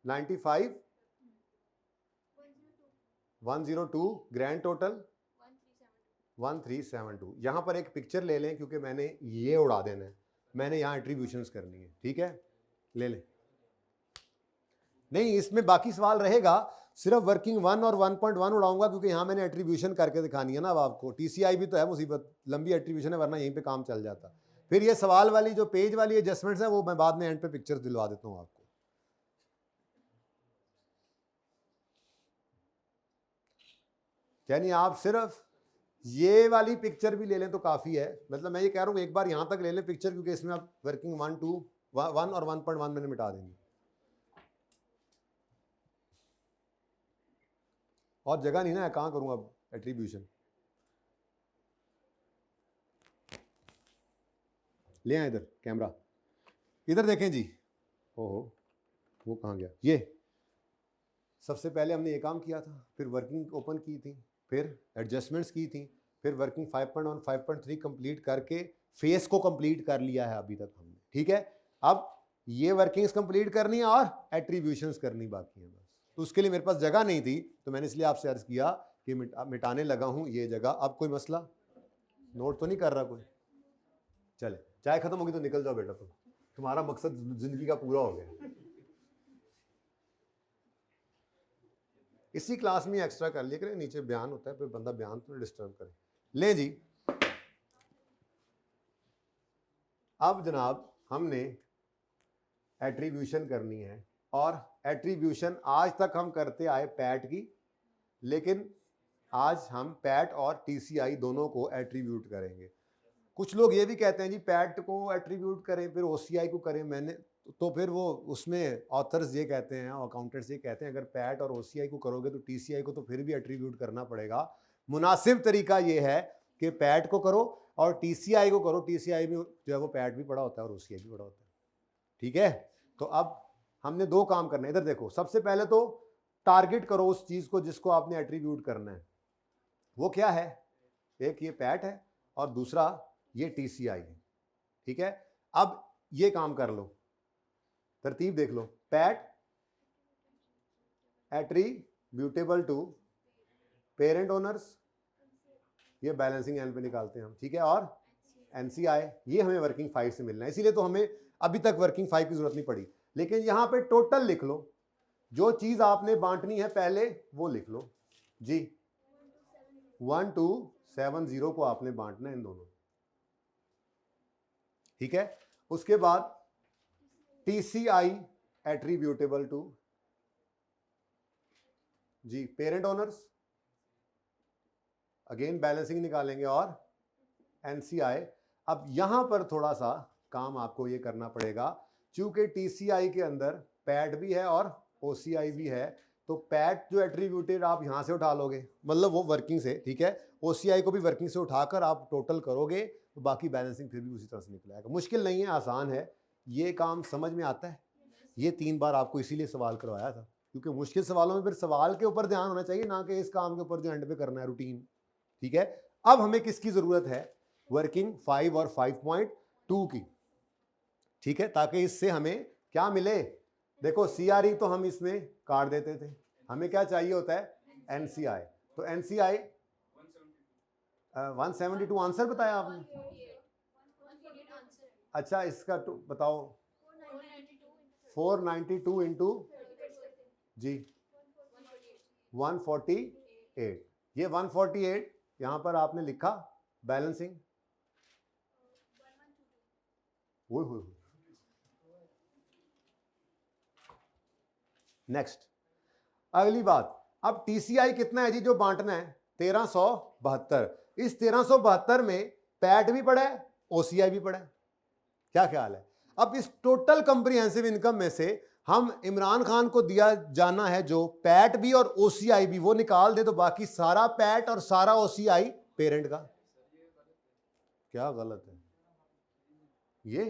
95 102, ग्रैंड टोटल 1372। यहां पर एक पिक्चर ले लें क्योंकि मैंने ये उड़ा देना है, मैंने यहां एट्रीब्यूशंस करनी है। ठीक है, ले लें। नहीं, इसमें बाकी सवाल रहेगा, सिर्फ वर्किंग 1 और 1.1 उड़ाऊंगा क्योंकि यहां मैंने एट्रीब्यूशन करके दिखानी है ना। अब आपको TCI भी तो है, मुसीबत लंबी एट्रीब्यूशन है, वरना यहीं पे काम चल जाता। फिर ये सवाल वाली जो पेज वाली एडजस्टमेंट्स है वो मैं बाद में एंड पे पिक्चर्स दिलवा देता हूं आपको। यानी आप सिर्फ ये वाली पिक्चर भी ले लें तो काफी है। मतलब मैं ये कह रहा हूं एक बार यहां तक ले लें पिक्चर, क्योंकि इसमें आप वर्किंग 1 2 1 और 1.1 मैंने मिटा देंगे और जगह नहीं ना है, कहां करूं अब एट्रीब्यूशन। ले आए इधर कैमरा, इधर देखें जी। ओहो, वो कहाँ गया ये। सबसे पहले हमने ये काम किया था, फिर वर्किंग ओपन की थी, फिर एडजस्टमेंट्स की थी, फिर वर्किंग 5.1 5.3 कंप्लीट करके फेस को कंप्लीट कर लिया है अभी तक हमने। ठीक है, अब ये वर्किंग्स कंप्लीट करनी है और एट्रीब्यूशंस करनी बाकी है बस। तो उसके लिए मेरे पास जगह नहीं थी, तो मैंने इसलिए आपसे अर्ज किया कि मिटाने लगा हूं ये जगह। अब कोई मसला नोट तो नहीं कर रहा कोई? चले, चाय खत्म होगी तो निकल जाओ बेटा, तुम्हारा मकसद जिंदगी का पूरा हो गया। इसी क्लास में एक्स्ट्रा कर लिया करें, नीचे बयान होता है, फिर बंदा बयान तो डिस्टर्ब करे। ले जी, अब जनाब हमने एट्रीब्यूशन करनी है, और एट्रीब्यूशन आज तक हम करते आए पैट की, लेकिन आज हम पैट और TCI दोनों को एट्रीब्यूट करेंगे। कुछ लोग ये भी कहते हैं जी पैट को एट्रीब्यूट करें फिर ओसीआई को करें, मैंने तो फिर वो उसमें ऑथर्स ये कहते हैं, अकाउंटेंट्स ये कहते हैं, अगर पैट और ओसीआई को करोगे तो टीसीआई को तो फिर भी एट्रीब्यूट करना पड़ेगा। मुनासिब तरीका ये है कि पैट को करो और टीसीआई को करो, टीसीआई में जो है वो पैट भी पड़ा होता है और ओसीआई भी पड़ा होता है। ठीक है, तो अब हमने दो काम करने, इधर देखो, सबसे पहले तो टारगेट करो उस चीज को जिसको आपने एट्रीब्यूट करना है। वो क्या है? एक ये पैट है और दूसरा ये टीसीआई है। ठीक है, अब ये काम कर लो, तरतीब देख लो। PAT attributable to parent owners, ये बैलेंसिंग एंड पे निकालते हैं हम। ठीक है, और एनसीआई ये हमें वर्किंग 5 से मिलना है, इसीलिए तो हमें अभी तक वर्किंग 5 की जरूरत नहीं पड़ी। लेकिन यहां पे टोटल लिख लो, जो चीज आपने बांटनी है पहले वो लिख लो जी। 1270 को आपने बांटना है इन दोनों। ठीक है, उसके बाद TCI attributable to G parent owners, again balancing निकालेंगे, और एनसीआई। अब यहां पर थोड़ा सा काम आपको ये करना पड़ेगा, चूंकि टीसीआई के अंदर पैट भी है और ओसीआई भी है, तो पैट जो एट्रीब्यूटेड आप यहां से उठा लोगे, मतलब वो वर्किंग से, ठीक है, ओसीआई को भी वर्किंग से उठाकर आप टोटल करोगे तो बाकी बैलेंसिंग फिर भी उसी तरह से निकल आएगा। मुश्किल नहीं है, आसान है, ये काम समझ में आता है। ये 3 बार आपको इसीलिए सवाल करवाया था, क्योंकि मुश्किल सवालों में फिर सवाल के ऊपर ध्यान होना चाहिए, ना कि इस काम के ऊपर जो एंड पे करना है रूटीन। ठीक है, अब हमें किसकी जरूरत है? वर्किंग 5 और 5.2 की। ठीक है, ताकि इससे हमें क्या मिले? देखो सीआरई तो हम इसमें काट देते थे, हमें क्या चाहिए होता है? एनसीआई। तो एनसीआई 172 आंसर बताया आपने? अच्छा, इसका बताओ। 492 इंटू जी 148, ये 148 यहां पर आपने लिखा बैलेंसिंग। नेक्स्ट, अगली बात, अब टीसीआई कितना है जी जो बांटना है? 1372। इस 1372 में पैट भी पड़ा है, ओसीआई भी पड़ा है। क्या ख्याल है? अब इस टोटल कंप्रीहेंसिव इनकम में से हम इमरान खान को दिया जाना है जो पैट भी और ओसीआई भी, वो निकाल दे तो बाकी सारा पैट और सारा ओसीआई पेरेंट का। क्या गलत है ये?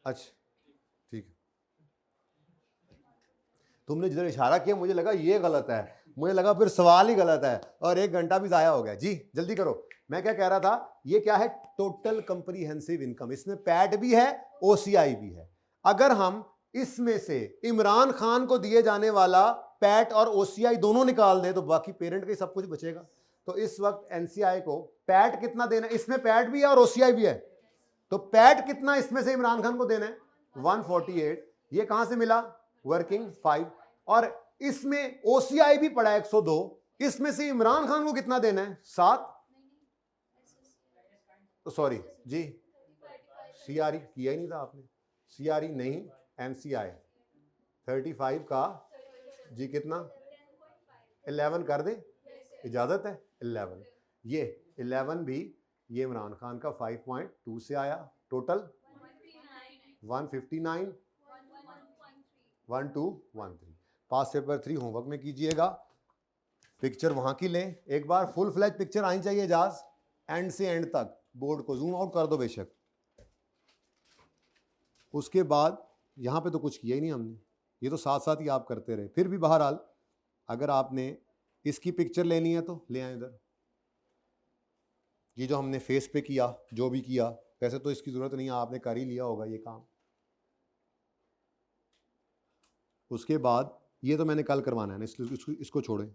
अच्छा ठीक है, तुमने जिधर इशारा किया मुझे लगा ये गलत है, मुझे लगा फिर सवाल ही गलत है और 1 घंटा भी जाया हो गया। जी जल्दी करो, मैं क्या कह रहा था, ये क्या है? टोटल कंप्रीहेंसिव इनकम, इसमें पैट भी है, ओसीआई भी है। अगर हम इसमें से इमरान खान को दिए जाने वाला पैट और ओसीआई दोनों निकाल दें तो बाकी पेरेंट का सब कुछ बचेगा। तो इस वक्त एनसीआई को पैट कितना देना है? इसमें पैट भी है और ओसीआई भी है, तो पैट कितना इसमें से इमरान खान को देना है? 148। ये कहां से मिला? वर्किंग 5। और इसमें ओसीआई भी पड़ा 102, इसमें से इमरान खान को कितना देना है? 7। तो सॉरी जी, सीआरई किया ही नहीं था आपने, सीआरई नहीं, एनसीआई 35 का जी कितना? 11 कर दे, इजाजत है? 11, ये 11 भी ये इमरान खान का 5.2 से आया, टोटल 159 1213। पास पेपर 3 होमवर्क में कीजिएगा, पिक्चर वहां की लें, एक बार फुल फ्लैज पिक्चर आनी चाहिए एजाज, एंड से एंड तक, बोर्ड को जूम आउट कर दो बेशक। उसके बाद यहाँ पे तो कुछ किया ही नहीं हमने, ये तो साथ साथ ही आप करते रहे। फिर भी बहरहाल अगर आपने इसकी पिक्चर लेनी है तो ले आए इधर, ये जो हमने फेस पे किया, जो भी किया, वैसे तो इसकी ज़रूरत नहीं है, आपने कर ही लिया होगा ये काम। उसके बाद ये तो मैंने कल करवाना है ना, इसको छोड़ें,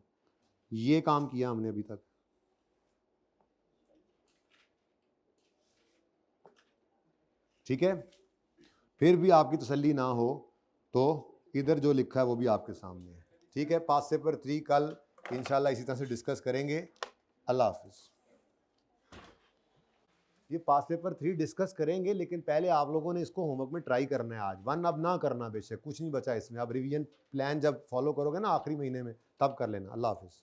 ये काम किया हमने अभी तक। ठीक है, फिर भी आपकी तसल्ली ना हो तो इधर जो लिखा है वो भी आपके सामने है। ठीक है, पास पेपर 3 कल इंशाल्लाह इसी तरह से डिस्कस करेंगे। अल्लाह हाफिज़। ये पास पेपर 3 डिस्कस करेंगे, लेकिन पहले आप लोगों ने इसको होमवर्क में ट्राई करना है आज। 1 अब ना करना, बेशक कुछ नहीं बचा इसमें, अब रिवीजन प्लान जब फॉलो करोगे ना आखिरी महीने में तब कर लेना। अल्लाह हाफिज़।